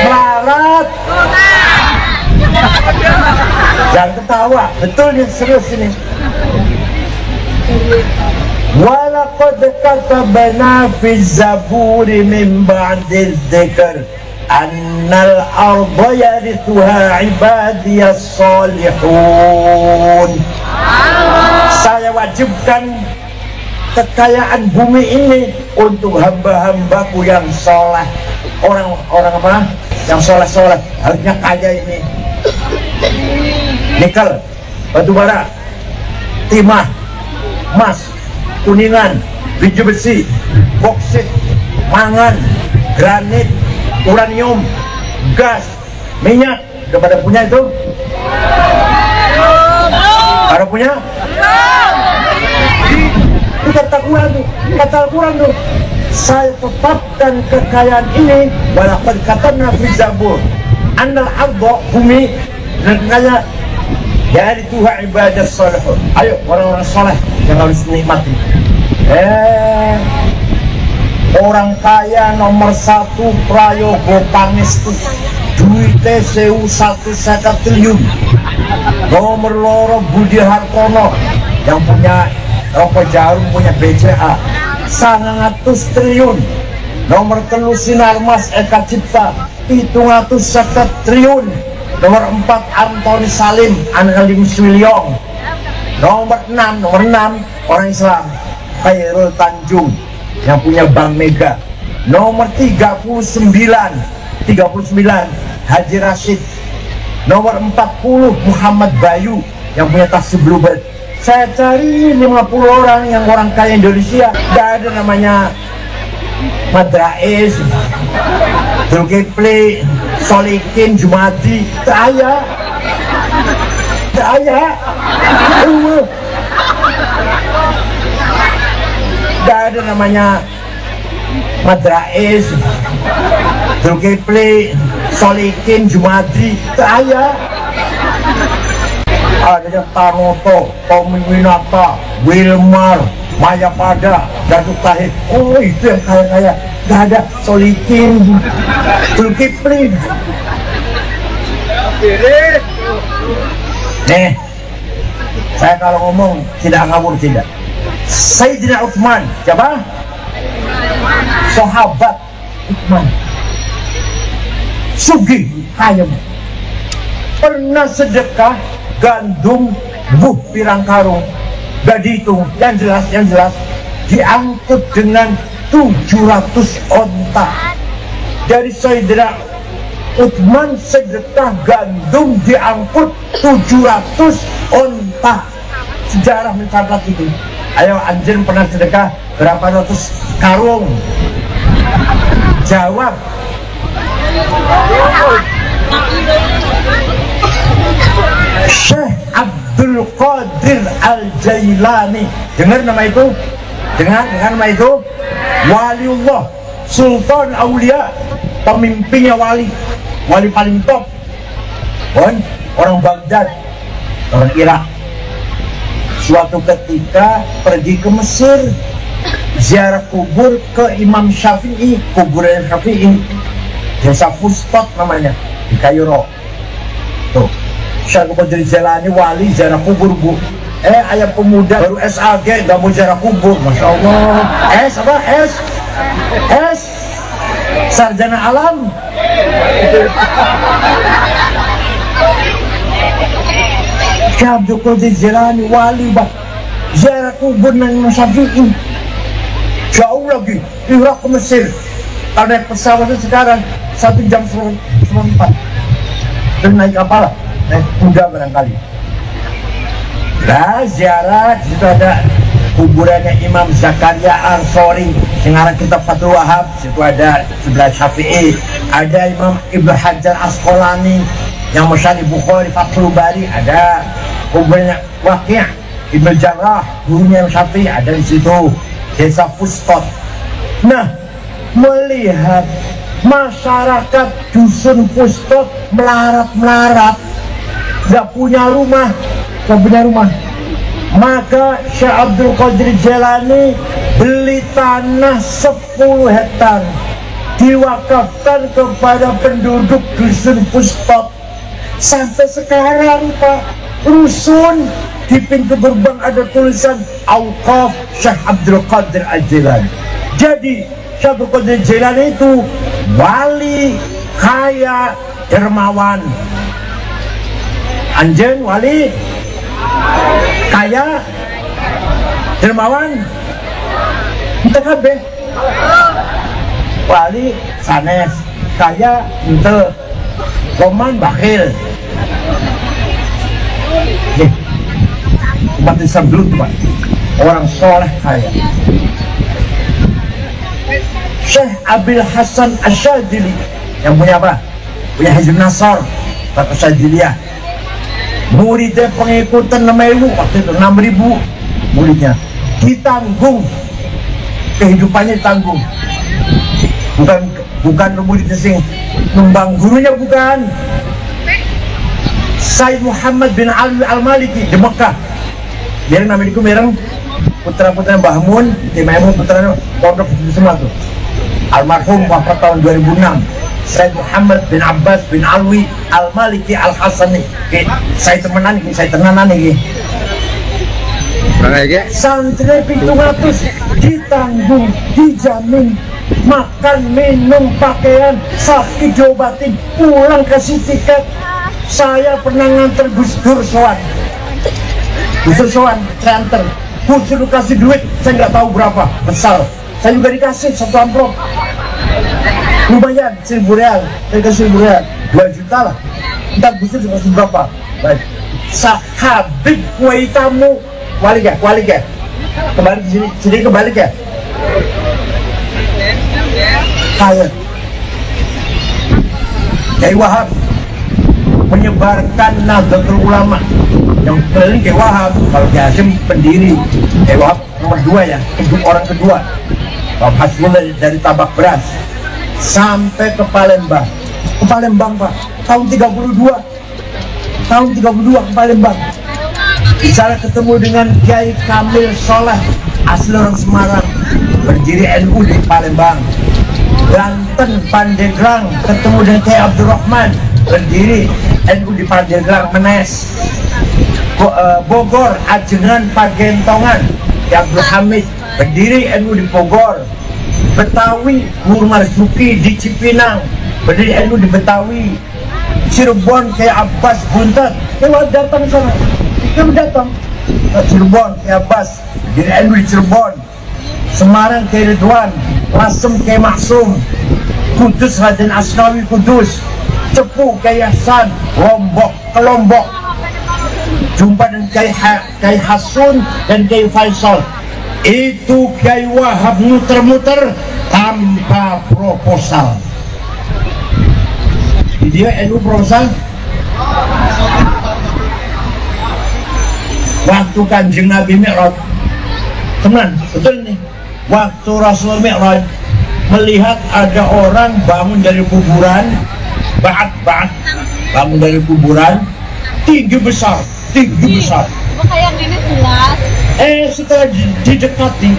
Speaker 1: melarat. Jangan ketawa, betul nih, serius ini. Walaqad katabna fi zaburi min ba'di dzikr annal arda yarithuha ibadiyas salihun. Saya wajibkan kekayaan bumi ini untuk hamba-hambaku yang soleh. Orang apa? Yang soleh-soleh harusnya kaya ini. Nikel, batu bara, timah, emas, kuningan, biji besi, boksit, mangan, granit, uranium, gas, minyak. Udah pada punya itu? Pada punya? Itu kata Al-Quran tuh. Saya tetapkan kekayaan ini. Walaqad katabna fi zabur annal arda, bumi dan kekayaan dari Tuhan ibadah salihun. Ayo orang-orang soleh yang harus nikmati. Orang kaya nomor 1 Prayogo Pangestu, duitnya 1,1 triliun. Nomor 2 Budi Hartono yang punya Rokok Jarum, punya BCA 900 triliun. Nomor 3 Sinarmas Eka Cipta 750 triliun. Nomor 4 Antoni Salim anak Lim Swiliong. Nomor 6 orang Islam Khairul Tanjung yang punya Bank Mega. Nomor 39 Haji Rashid. Nomor 40 Muhammad Bayu yang punya taksi Bluebird. Saya cari 50 orang yang orang kaya Indonesia, gak ada namanya Madrais, Zulkifli, Solikin, Jumadi. Gak ada namanya Madrais, Zulkifli, Solikin, Jumadi. Ada Tanoto, Tommy Winata, Wilmar, Mayapada, Datuk Tahir. Oh, itu yang kaya-kaya. Gak ada Solikin, Zulkifli. Nih, saya kalau ngomong tidak ngawur, tidak. Sayyidina Utsman, siapa? Sahabat Utsman. Sugih, kaya. Pernah sedekah gandum pirang karung, gak dihitung, yang jelas diangkut dengan 700 onta. Dari Sayyidina Utsman sedekah gandum diangkut 700 onta. Sejarah mencatat itu. Ayo, anjing pernah sedekah berapa ratus karung? Jawab. Syekh Abdul Qadir Al-Jailani. Dengar nama itu? Dengar nama itu? Waliullah, Sultan Aulia, pemimpinnya wali paling top. Orang Baghdad, orang Irak. Suatu ketika pergi ke Mesir, ziarah kubur ke Imam Syafi'i, kuburan Syafi'i, desa Fustot namanya, di Kairo. Tuh, Syekh Qadir Jailani wali ziarah kubur, Bu. Ayah pemuda baru SAG gak mau ziarah kubur, Masya Allah. S sarjana alam. Syekh Abdul Qadir Jailani wali, Bah, ziarah kubur Imam Syafi'i. Jauh lagi, Irak ke Mesir. Kalau naik pesawatnya sekarang 1 jam 4. Terus naik kapal, naik kuda barangkali. Nah, ziarah itu ada kuburannya Imam Zakaria Ansori, dengar kitab Fathul Wahab. Situ ada sebelah Syafi'i. Ada Imam Ibnu Hajar Asqalani yang Musyarih Bukhari, Fathul Bari. Ada kuburannya Waqi' Ibnu Jarrah, gurunya Imam Syafi'i, ada di situ, desa Fustot. Nah, melihat masyarakat dusun Fustot melarat, gak punya rumah, maka Syekh Abdul Qadir Jailani beli tanah 10 hektar diwakafkan kepada penduduk dusun Pustop. Sampai sekarang Pak, rusun di pintu gerbang ada tulisan Auqaf Syekh Abdul Qadir Al-Jilani. Jadi Syekh Abdul Qadir Al-Jilani itu wali kaya dermawan. Anjen wali kaya dermawan ente kabeh. Wali sanes, kaya ente, roman bakhil. Nih, umat Islam dulu tuh Pak, orang soleh kaya. Syekh Abil Hasan Asyadili yang punya apa? Punya Hizbun Nasr, Bapak Syadiliyah. Muridnya pengikutan 6.000, waktu itu 6.000 muridnya. Ditanggung, kehidupannya ditanggung. Bukan muridnya sing numbang gurunya, bukan. Sayyid Muhammad bin Ali Al-Maliki di Mekah. Biar namanya itu mereng putra-putra Mbah Mun, Imam putra pondok semua tuh. Almarhum wafat tahun 2006. Sayyid Muhammad bin Abbas bin Alwi Al-Maliki Al-Hasani. Saya temenan, saya tenanan nih. Santri 700 ditanggung, dijamin makan, minum, pakaian, sakit diobatin, pulang kasih tiket. Saya pernah nganter Gus Dur sowan. Gus Dur sowan, saya anter. Gus Dur kasih duit, saya nggak tahu berapa, besar. Saya juga dikasih 1 amplop. Lumayan, 1.000 real. Saya kasih 1.000 real, 2 juta lah. Entar Gus Dur kasih berapa? Baik. Habib kuai tamu, balik ya. Kembali ke sini kembali ya. Kaya Kiai Wahab menyebarkan Nahdlatul Ulama yang keliling Kiai Wahab. Kalau Kiai Hasyim pendiri, Kiai Wahab nomor 2 ya, orang kedua. Bapak Hasyim dari Tabak Beras sampai ke Palembang. Ke Palembang Pak, tahun 32 ke Palembang. Di sana ketemu dengan Kiai Kamil Soleh, asli orang Semarang, berdiri NU di Palembang. Banten, Pandeglang, ketemu dengan Kiai Abdurrahman, berdiri NU di Pandeglang, Menes. Bogor, Ajengan, Pagentongan, Kiai Abdul Hamid, berdiri NU di Bogor. Betawi, Nur Marzuki di Cipinang, berdiri NU di Betawi. Cirebon, Kiai Abbas Buntet, Kiai datang sana. Kami datang ke Cirebon, Kiai Abbas, berdiri NU di Cirebon. Semarang, Kiai Ridwan. Lasem, Kiai Maksum. Kudus, Raden Asnawi Kudus. Cepu, Kiai Hasan. Lombok, ke Lombok. Jumpa dengan Kiai Hasun dan Kiai Faisal. Itu Kiai Wahab muter-muter tanpa proposal. Dia NU proposal. Waktu Kanjeng Nabi Mi'raj, teman, betul nih. Waktu Rasul Mi'raj melihat ada orang bangun dari kuburan, bangun dari kuburan, tinggi besar.
Speaker 2: Kayak gini jelas.
Speaker 1: Setelah didekati,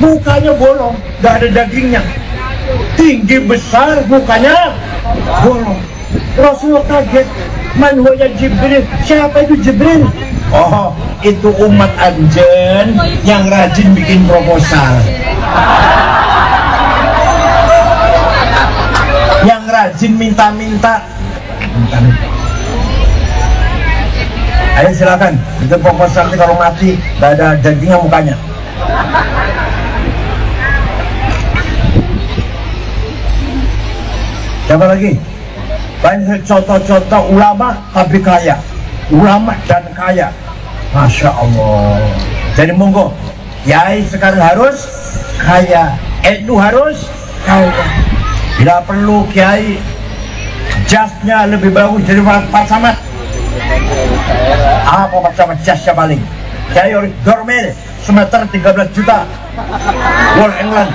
Speaker 1: mukanya bolong, gak ada dagingnya. Tinggi besar, mukanya bolong. Rasul kaget. Man huwa Jibril? Siapa itu Jibril? Oh, itu umat anjen yang rajin bikin proposal. Yang rajin minta-minta. Ayo silakan, itu proposal kalau mati gak ada dagingnya mukanya. Siapa lagi? Banyak contoh-contoh ulama tapi kaya, ulama dan kaya, Masya Allah. Jadi monggo, Kiai sekarang harus kaya, NU harus kaya. Tidak perlu Kiai jasnya lebih bagus dari Pak Samad. Apa Pak Samad jasnya paling? Kiai Dormel semeter 13 juta, Wall England.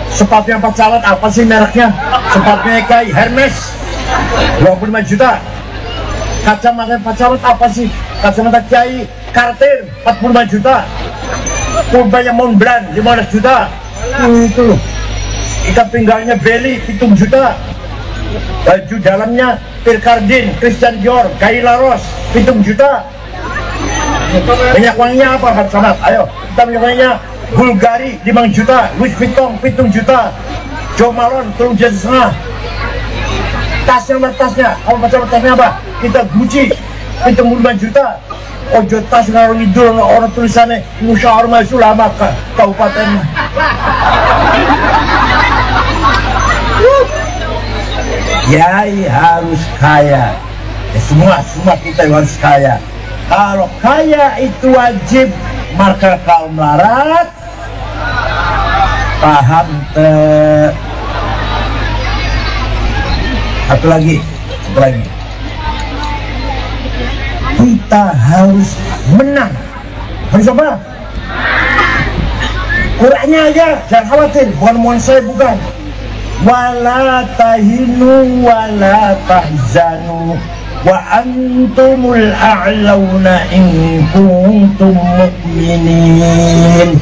Speaker 1: Sepatunya Pak Samad apa sih mereknya? Sepatunya Kiai Hermes 25 juta. Kacamata Pak Samad apa sih? Kacamata Kiai Cartier 45 juta. Kurbannya Mont Blanc 15 juta. Itu loh. Ikat pinggangnya Belly 7 juta. Baju dalamnya Pierre Cardin, Christian Dior, Guy Laros 7 juta. Minyak wanginya apa sama? Ayo, kita minyak wanginya Bulgari 5 juta, Louis Vuitton 7 juta, Jo Malone 3 juta setengah. Tasnya, kamu baca tasnya apa? Kita Gucci 5 juta. Ojo tas ngarung idul orang tulisannya Musyawarah Ulama Kabupaten. Kiai harus kaya. Semua kita harus kaya. Kalau kaya itu wajib, maka kalau melarat, paham satu lagi. Kita harus menang. Harus apa? Qurannya aja, jangan khawatir. Bukan mohon saya, bukan. Wala tahinu wala tahzanu wa antumul a'launa in kuntum mu'minin.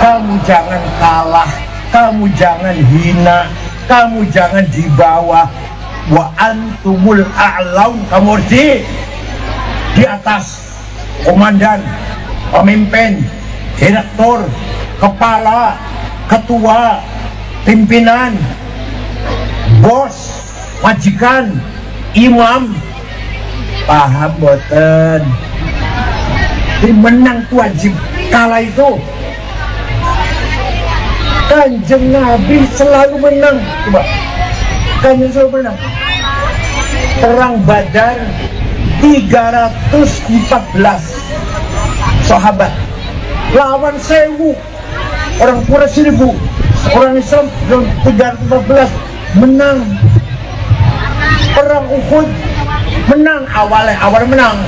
Speaker 1: Kamu jangan kalah, kamu jangan hina, kamu jangan di bawah. Wa antumul a'laun, kamu di atas. Komandan, pemimpin, direktur, kepala, ketua, pimpinan, bos, majikan, imam, paham boten? Jadi menang itu wajib, kalah itu Kanjeng Nabi selalu menang. Coba, Kanjeng selalu menang. Perang Badar 314 sahabat lawan 1000 orang Quraisy 1000 orang Islam 314 menang. Perang Uhud menang, awal menang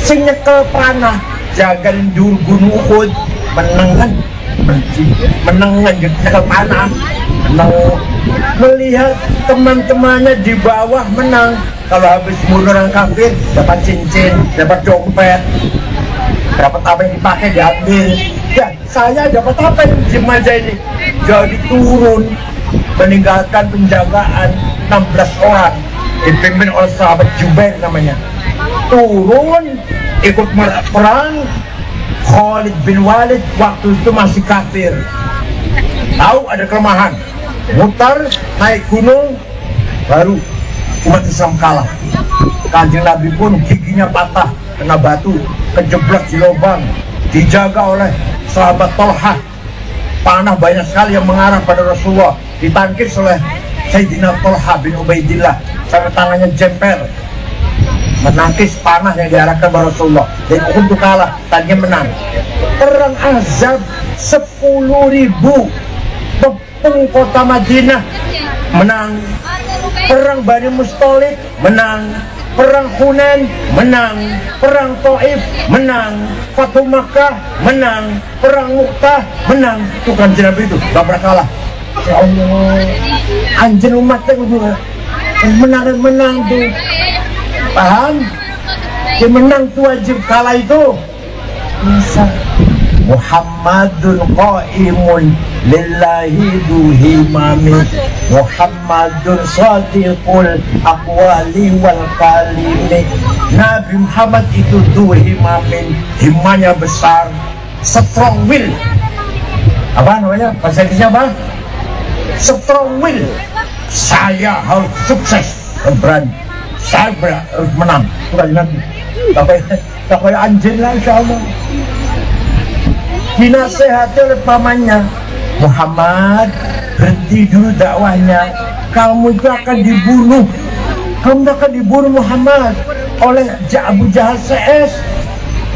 Speaker 1: sing nyekel panah jaga dur gunung Uhud menang kan, menang nyekel panah, menang. Melihat teman-temannya di bawah menang. Kalau habis bunuh orang kafir dapat cincin, dapat dompet, dapat apa yang dipakai diambil. Ya, saya dapat apa yang Jimaja ini? Jadi turun, meninggalkan penjagaan 16 orang, dipimpin oleh sahabat Jubair namanya. Turun ikut perang. Khalid bin Walid waktu itu masih kafir, tahu ada kelemahan, mutar naik gunung, baru umat Islam kalah. Kanjeng Nabi pun giginya patah kena batu, kejeblok di lubang, dijaga oleh sahabat Tolhah. Panah banyak sekali yang mengarah pada Rasulullah, ditangkis oleh Sayyidina Tolhah bin Ubaidillah sampai tangannya jemper, menangkis panah yang diarahkan pada Rasulullah. Dan untuk kalah, tadinya menang. Perang Ahzab 10.000 bepung kota Madinah, menang. Perang Bani Mustalik menang. Perang Hunain menang. Perang Taif menang. Fatu Makkah menang. Perang Mu'tah menang. Itu kan Nabi itu gak pernah kalah. Ya Allah, anjir umatnya juga menang tuh, paham? Dia menang tuh wajib, kalah itu bisa. Muhammadun qaimun lillahi duhimami, Muhammadun sadiqul aqwali wal kalimi. Nabi Muhammad itu duhimamin, himanya besar, strong will. Apa namanya? Bahasa Inggrisnya apa? Strong will. Saya harus sukses dan berani, saya harus menang. Bukan nanti tak kayak anjing lah, insya Allah. Dinasehati oleh pamannya, Muhammad, berhenti dulu dakwahnya, kamu itu akan dibunuh. Kamu akan dibunuh Muhammad oleh Abu Jahal CS.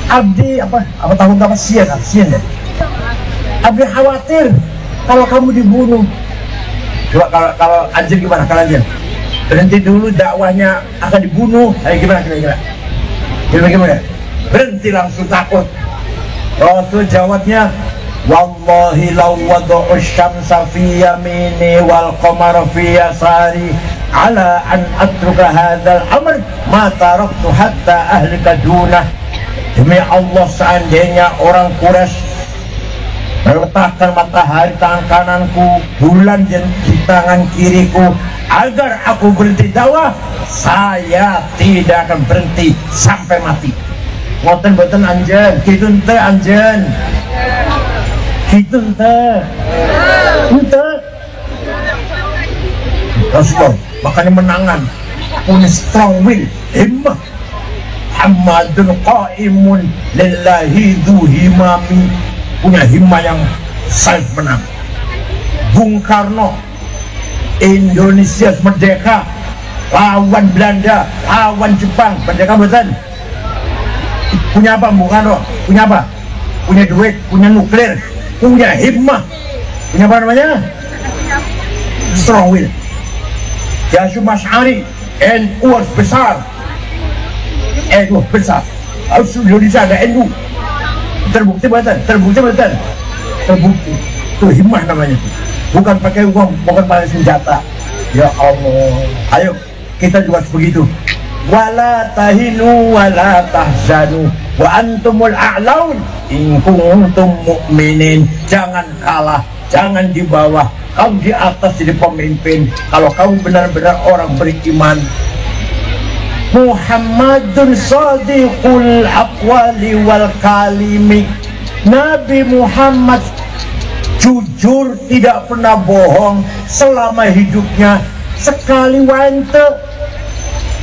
Speaker 1: Abdi apa tahun apa Sian ya. Abdi khawatir kalau kamu dibunuh. Coba kalau anjir gimana? Kalau anjir berhenti dulu dakwahnya akan dibunuh, gimana kira-kira? Gimana? Berhenti langsung takut. Rasul jawabnya, wallahi law wada'u syamsa fi yamini wal qamara fi yasari ala an atruka hadzal amr ma taraktu hatta ahlika dunah. Demi Allah, seandainya orang Quraisy meletakkan matahari tangan kananku, bulan di tangan kiriku, agar aku berhenti dakwah, saya tidak akan berhenti sampai mati. Ngoten boten anjen, gitu ente anjen, gitu ente, ente. Rasulullah makanya menangan, punya strong will, himmah. Muhammadun qaimun lillahi dhu himami, punya himmah yang self menang. Bung Karno, Indonesia merdeka, lawan Belanda, lawan Jepang, merdeka betul. Punya apa Bung Karno? Punya apa? Punya duit, punya nuklir, punya himmah, punya apa namanya? Strong will. Syekh Asy'ari, NU harus besar, NU besar, harus Indonesia ada NU. Terbukti betul, terbukti betul, terbukti. Itu himmah namanya, bukan pakai uang, bukan pakai senjata. Ya Allah, ayo kita juga begitu. Wala tahinu wala tahzanu wa antumul a'laun in kuntum mu'minin. Jangan kalah, jangan di bawah, kamu di atas jadi pemimpin kalau kamu benar-benar orang beriman. Muhammadun sadiqul aqwali wal kalimi, Nabi Muhammad jujur, tidak pernah bohong selama hidupnya. Sekali wante,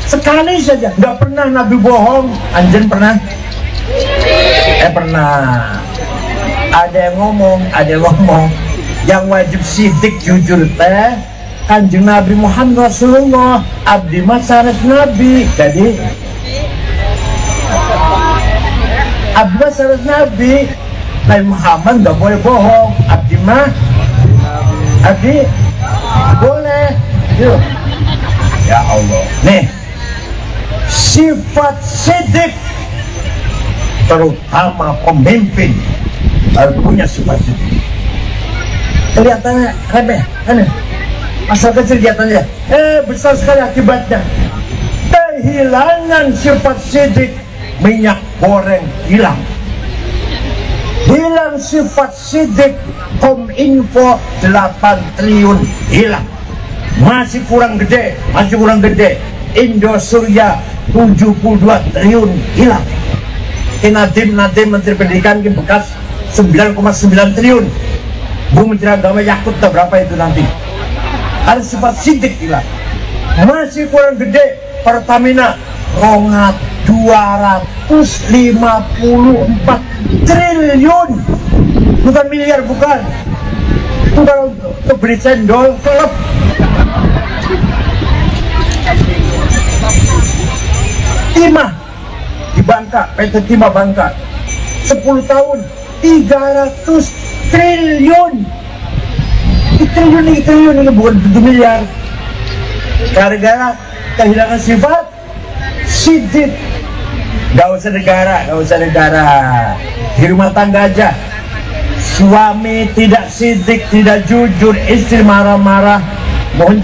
Speaker 1: sekali saja, nggak pernah Nabi bohong. Anjen pernah? Pernah. Ada yang ngomong yang wajib sidik jujur teh Kanjeng Nabi Muhammad Rasulullah, abdi masares Nabi. Jadi abdi masares Nabi, Nabi Muhammad nggak boleh bohong. Abdi mah abdi boleh. Yuk. Ya Allah, nih sifat sidik, terutama pemimpin harus punya sifat sidik. Kelihatannya remeh, aneh. Asal kecil kelihatannya, besar sekali akibatnya. Kehilangan sifat sidik, minyak goreng hilang. Hilang sifat sidik, Kominfo 8 triliun hilang. Masih kurang gede, Indosurya 72 triliun hilang. Nadiem Menteri Pendidikan bekas 9,9 triliun. Bu Menteri Agama Yakut berapa itu nanti? Ada sifat sidik hilang. Masih kurang gede, Pertamina rongat 254 triliun, bukan miliar, bukan untuk beli cendol klub. Timah di Bangka, PT Timah Bangka 10 tahun 300 triliun. Triliun ini bukan 7 miliar. Gara-gara kehilangan sifat sidik. Gak usah negara, di rumah tangga aja. Suami tidak sidik, tidak jujur, istri marah-marah. Mohon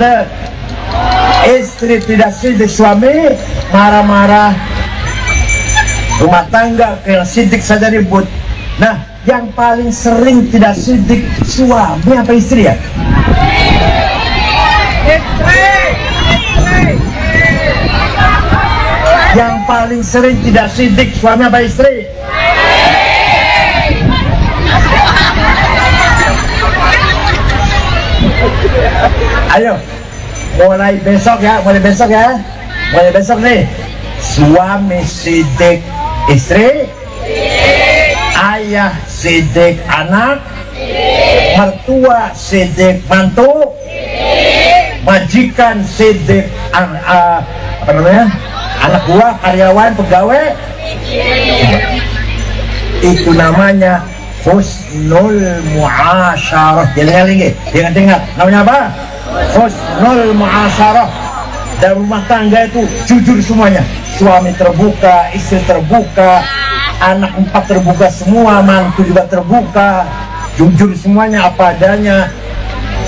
Speaker 1: istri tidak sidik, suami marah-marah. Rumah tangga kayak sidik saja ribut. Nah, yang paling sering tidak sidik suami apa istri ya? Yang paling sering tidak sidik suami apa istri? Ayo, mulai besok nih. Suami sidik istri, ayah sidik anak, mertua sidik mantu, majikan sidik anak buah, karyawan, pegawai. Itu namanya husnul muasyarah. Jangan namanya apa? Husnul muasyarah. Dalam rumah tangga itu jujur semuanya. Suami terbuka, istri terbuka, anak 4 terbuka semua, mantu juga terbuka, jujur semuanya apa adanya.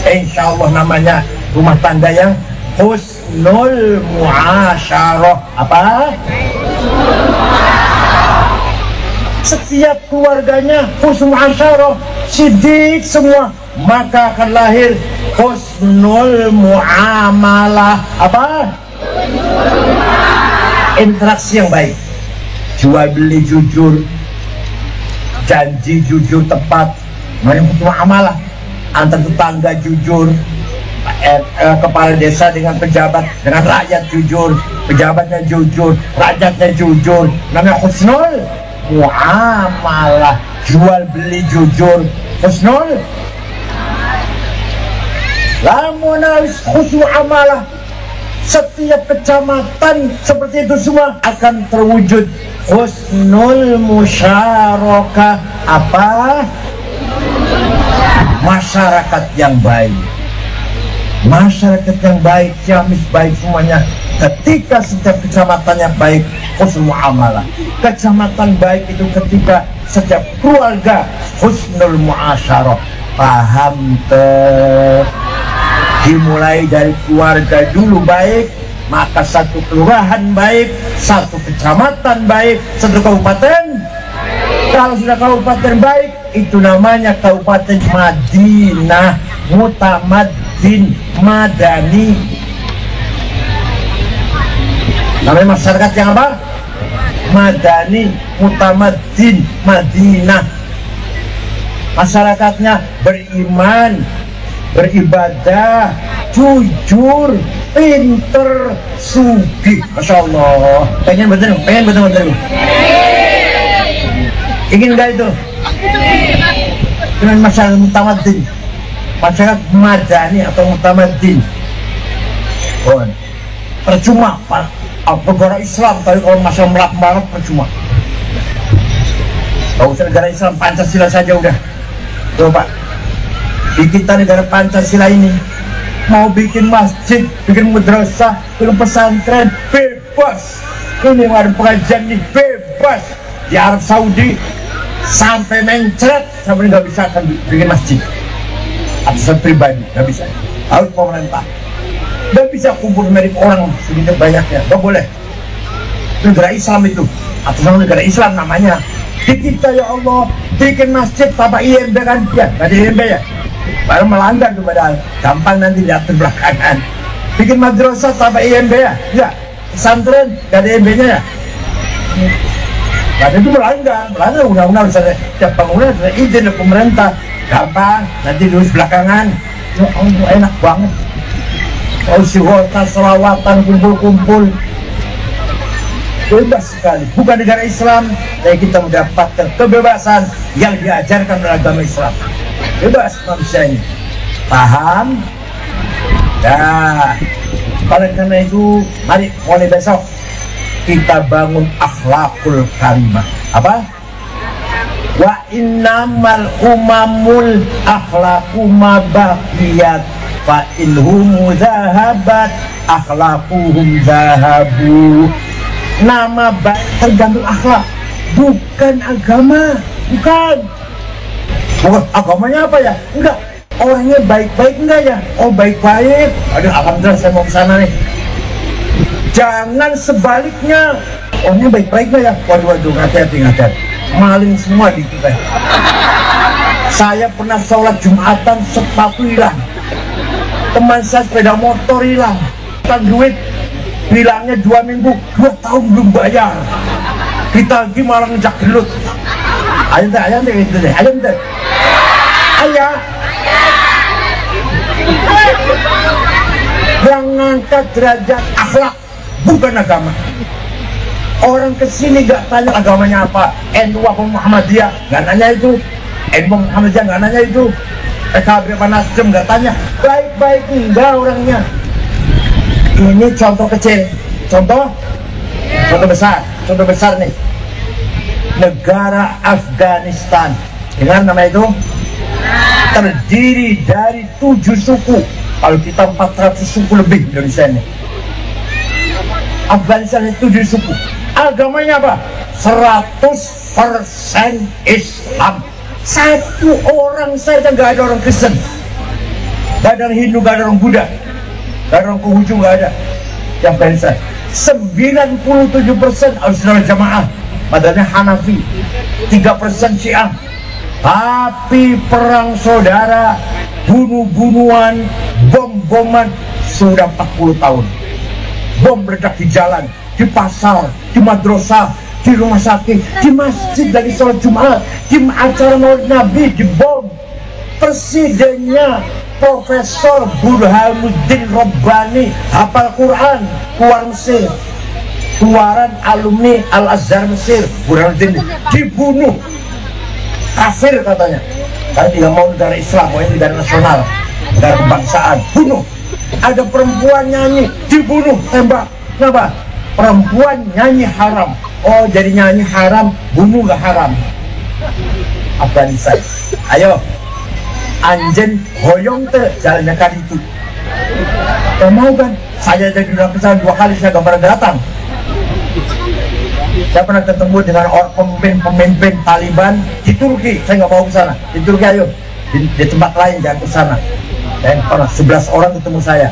Speaker 1: Insya Allah namanya rumah tangga yang husnul muasyarah. Apa? setiap keluarganya husnul asyarah, sidik semua, maka akan lahir husnul muamalah. Apa? Interaksi yang baik, jual beli jujur, janji jujur tepat, muamalah antar tetangga jujur, kepala desa dengan pejabat, dengan rakyat jujur, pejabatnya jujur, rakyatnya jujur, namanya husnul muamalah. Jual beli jujur, husnul. Lamun harus husnul amalah, setiap kecamatan seperti itu semua akan terwujud husnul musyarakah. Apa? Masyarakat yang baik. Masyarakat yang baik, ciamis baik semuanya. Ketika setiap kecamatannya baik, husnul muamalah. Kecamatan baik itu ketika setiap keluarga husnul muasyarah. Paham tuh? Dimulai dari keluarga dulu baik, maka satu kelurahan baik, satu kecamatan baik, satu kabupaten. Kalau sudah kabupaten baik, itu namanya Kabupaten Madinah, Mutamaddin, Madani. Namanya masyarakat yang apa? Madani, Mutamaddin, Madinah. Masyarakatnya beriman, beribadah, jujur, pinter, sugih. Masya Allah. Pengen betul, pengen betul. Ingin gak itu? Dengan masyarakat mutamaddin, masyarakat madani atau mutamaddin. Oh, percuma Pak, negara Islam tapi kalau masalah melak-melak percuma. Kalau negara Islam Pancasila saja udah. Coba di kita negara Pancasila ini mau bikin masjid, bikin madrasah, bikin pesantren bebas. Ini ada pengajian nih bebas. Di Arab Saudi sampai mencret sampai nggak bisa akan bikin masjid atas pribadi, nggak bisa, harus pemerintah. Nggak bisa kumpul merik orang segitu banyaknya, nggak boleh. Negara Islam itu atas nama negara Islam namanya. Di kita ya Allah bikin masjid tanpa IMB kan, ya nggak ada IMB ya, baru melanggar tuh padahal gampang nanti diatur belakangan. Bikin madrasah tanpa IMB ya, pesantren nggak ada IMB-nya ya. Karena itu melanggar undang-undang. Setiap bangunan ada izin dari pemerintah, gampang nanti lulus belakangan. Ya Allah, enak banget. Usiwota, selawatan, kumpul-kumpul, bebas sekali. Bukan negara Islam, tapi kita mendapatkan kebebasan yang diajarkan oleh agama Islam. Bebas manusia ini. Paham? Nah, oleh karena itu, mari mulai besok kita bangun akhlakul karimah. Apa? Wa innamal umamul akhlaqu ma baqiyat fa inhum zahabat akhlaquhum zahabu. Nama baik tergantung akhlak, bukan agama. Bukan agamanya apa ya? Enggak. Orangnya baik-baik enggak ya? Oh baik-baik. Aduh alhamdulillah saya mau ke sana nih. Jangan sebaliknya, orangnya baik-baik ya. Waduh, hati-hati. Maling semua di kita. Saya pernah sholat Jumatan, sepatu hilang. Teman saya sepeda motor hilang. Kan duit hilangnya 2 minggu, 2 tahun belum bayar. Ditagih malah ngejak gelut. Ayah itu deh. Ayah. Yang ngangkat derajat akhlak, bukan agama. Orang kesini gak tanya agamanya apa, NU apa Muhammadiyah, gak nanya itu. NU Muhammadiyah gak nanya itu. PKB apa Nasdem gak tanya. Baik-baik enggak orangnya. Ini contoh kecil, contoh besar nih. Negara Afghanistan, dengar nama itu? Terdiri dari 7 suku. Kalau kita 400 suku lebih Indonesia ini. Afghanistan itu 7 suku. Agamanya apa? 100% Islam. Satu orang saja nggak ada orang Kristen, nggak ada orang Hindu, nggak ada orang Buddha, nggak ada orang Konghucu, nggak ada. Yang Afghanistan 97% Ahlussunnah Jamaah, madhabnya Hanafi, 3% Syiah. Tapi perang saudara, bunuh-bunuhan, bom-boman sudah 40 tahun. Bom meledak di jalan, di pasar, di madrasah, di rumah sakit, di masjid lagi sholat Jumat, di acara Maulid Nabi, di bom. Presidennya Profesor Burhanuddin Rabbani hafal Quran, keluar Mesir, keluaran alumni Al-Azhar Mesir, Burhanuddin dibunuh, kafir katanya, karena tidak mau negara Islam, mau negara nasional, negara kebangsaan, bunuh. Ada perempuan nyanyi, dibunuh, tembak. Kenapa? Perempuan nyanyi haram. Oh, jadi nyanyi haram, bunuh gak haram. Afghanistan, ayo anjen hoyong te jalannya kali itu. Gak mau kan? Saya jadi dunia besar 2 kali, saya gak pernah datang. Saya pernah ketemu dengan orang pemimpin Taliban di Turki, saya nggak mau ke sana. Di Turki ayo, di tempat lain jangan ke sana. Dan pernah 11 orang ketemu saya.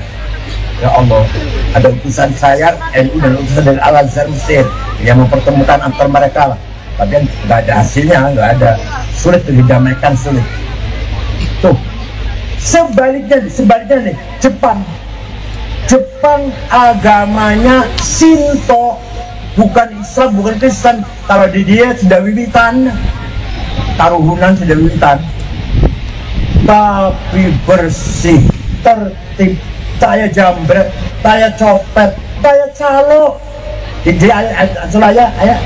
Speaker 1: Ya Allah, ada utusan saya, NU dan utusan dari Al-Azhar Mesir yang mempertemukan antar mereka lah. Tapi kan nggak ada hasilnya, nggak ada, sulit didamaikan, sulit. Tuh, sebaliknya nih, Jepang agamanya Shinto, bukan Islam, bukan Kristen. Kalau di dia sudah wiwitan, taruhunan sudah wiwitan, tapi bersih, tertib, saya jambret, saya copet, saya calo. Jadi ayah.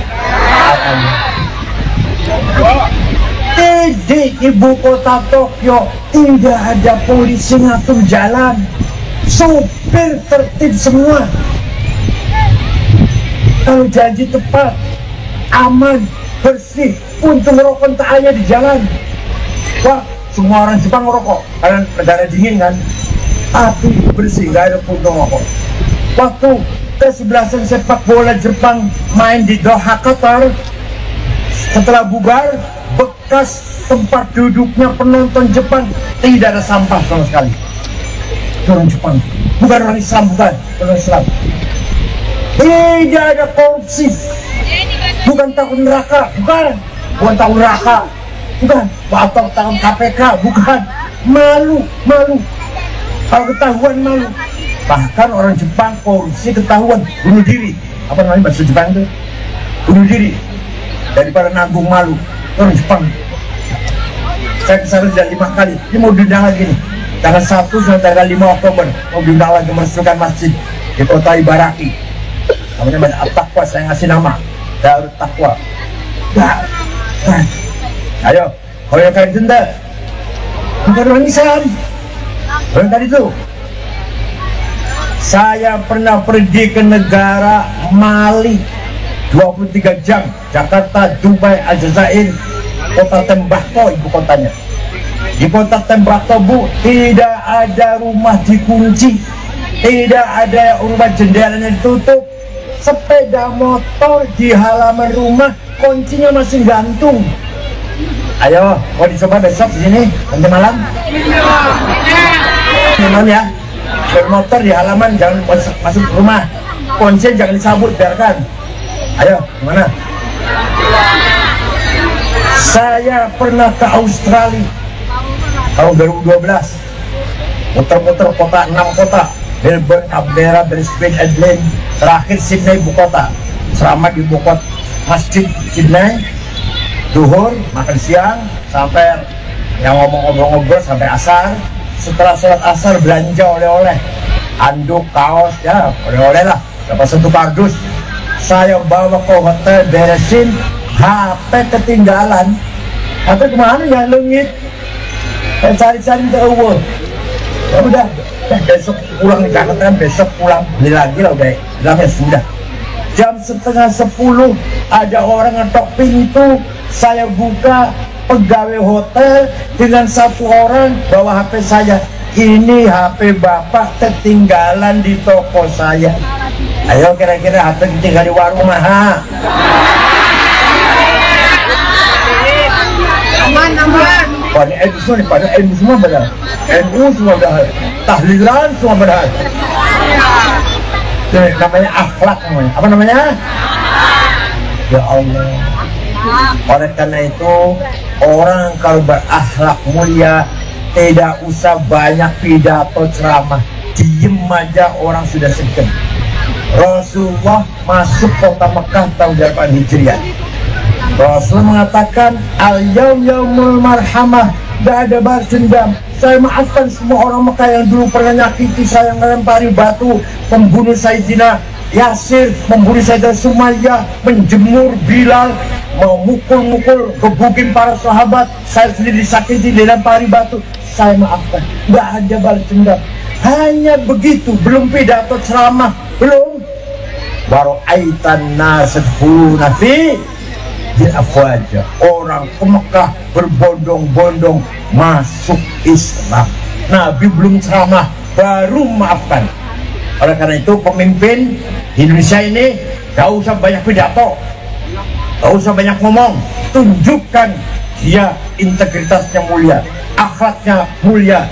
Speaker 1: Di ibu kota Tokyo tidak ada polisi ngatur jalan, supir tertib semua. Kalau janji tepat, aman, bersih, untung rokok tak ada di jalan. Wah, semua orang Jepang ngerokok karena negara dingin kan, tapi bersih, gak ada puntung rokok. Waktu kesebelasan sepak bola Jepang main di Doha, Qatar, setelah bubar, bekas tempat duduknya penonton Jepang tidak ada sampah sama sekali. Orang Jepang, bukan orang Islam, bukan orang Islam. Tidak ada korupsi, bukan takut neraka, bukan takut neraka, bukan takut KPK, bukan, malu. Kalau ketahuan malu. Bahkan orang Jepang korupsi ketahuan bunuh diri. Apa namanya bahasa Jepang itu? Bunuh diri daripada nanggung malu. Orang Jepang. Saya kesana sudah 5 kali. Ini mau diundang lagi nih. Tanggal 1 sampai tanggal 5 Oktober mau diundang lagi meresmikan masjid di kota Ibaraki. Namanya banyak At-Taqwa, saya ngasih nama Darut Taqwa. Ayo, kalau yang kalian denda, bukan orang Islam. Orang tadi itu, saya pernah pergi ke negara Mali 23 jam, Jakarta, Dubai, Aljazair, kota Tembakau ibu kotanya. Di kota Tembakau, Bu, tidak ada rumah dikunci, tidak ada rumah jendelanya ditutup. Sepeda motor di halaman rumah kuncinya masih gantung. Ayo, mau dicoba besok di sini nanti malam. Malam ya. Sepeda motor di halaman, jangan masuk rumah. Kunci jangan disabut, biarkan. Ayo, gimana? Saya pernah ke Australia tahun 2012. Muter-muter kota, 6 kota. Melbourne, Canberra, Brisbane, Adelaide, terakhir Sydney ibu kota. Selamat di ibu kota masjid Sydney, duhur, makan siang, sampai yang ngobrol-ngobrol sampai asar. Setelah sholat asar belanja oleh-oleh, anduk, kaos, ya oleh-oleh lah, dapat 1 kardus. Saya bawa ke hotel, beresin, HP ketinggalan. HP kemana ya, lengit. Saya cari-cari terus. Ya udah, besok pulang di Jakarta kan, besok pulang beli lagi lah, udah bilangnya sudah. Jam setengah 10 ada orang ngetok pintu, saya buka, pegawai hotel dengan 1 orang bawa HP saya. Ini HP bapak ketinggalan di toko saya. Ayo kira-kira HP ketinggalan di warung mah? Aman. Pada NU semua, pada NU semua benar. NU semua benar. Tahlilan semua benar. Namanya akhlak namanya. Apa namanya? Ya Allah. Oleh karena itu, orang kalau berakhlak mulia tidak usah banyak pidato ceramah, diem aja orang sudah segan. Rasulullah masuk kota Mekah tahun 8 Hijriah. Rasul mengatakan, al-yaum yaumul marhamah, tidak ada balas dendam. Saya maafkan semua orang Mekah yang dulu pernah nyakiti saya, yang melempari batu, membunuh Sayyidina Yasir, membunuh Sayyidah Sumayyah, menjemur Bilal, memukul-mukul, gebukin para sahabat. Saya sendiri disakiti, dilempari batu. Saya maafkan, nggak ada balas dendam. Hanya begitu, belum pidato ceramah, belum. Baru aitan nasadhuluna fi afwaja, orang ke Mekah berbondong-bondong masuk Islam. Nabi belum ceramah, baru maafkan. Oleh karena itu, pemimpin Indonesia ini gak usah banyak pidato, gak usah banyak ngomong, tunjukkan dia integritasnya mulia, akhlaknya mulia,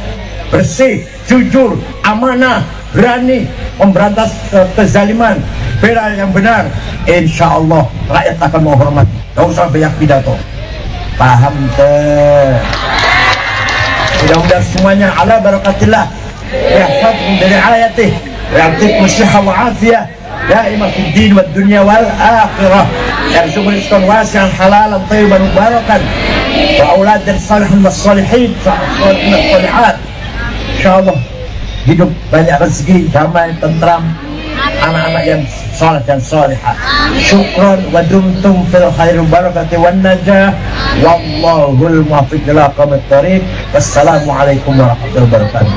Speaker 1: bersih, jujur, amanah, berani memberantas kezaliman, bela yang benar. Insya Allah rakyat akan menghormati. Gak usah banyak pidato. Paham tuh? Mudah-mudahan semuanya ala barakatillah, yahfadkum dari ayatih, ya'tikum as-sihha wa afiyah, daimah fid din wad dunya wal akhirah, yarzuqu rizqan wasi'an halalan thayyiban mubarakan wa auladan salihin was salihin wa salihat. Insyaallah hidup banyak rezeki, damai, tentram, anak-anak yang saleh dan salihah. Syukran wa dumtum fil khairi barakati wan najah, wallahul muwaffiq ila aqwamit thoriq. Wassalamualaikum warahmatullahi wabarakatuh.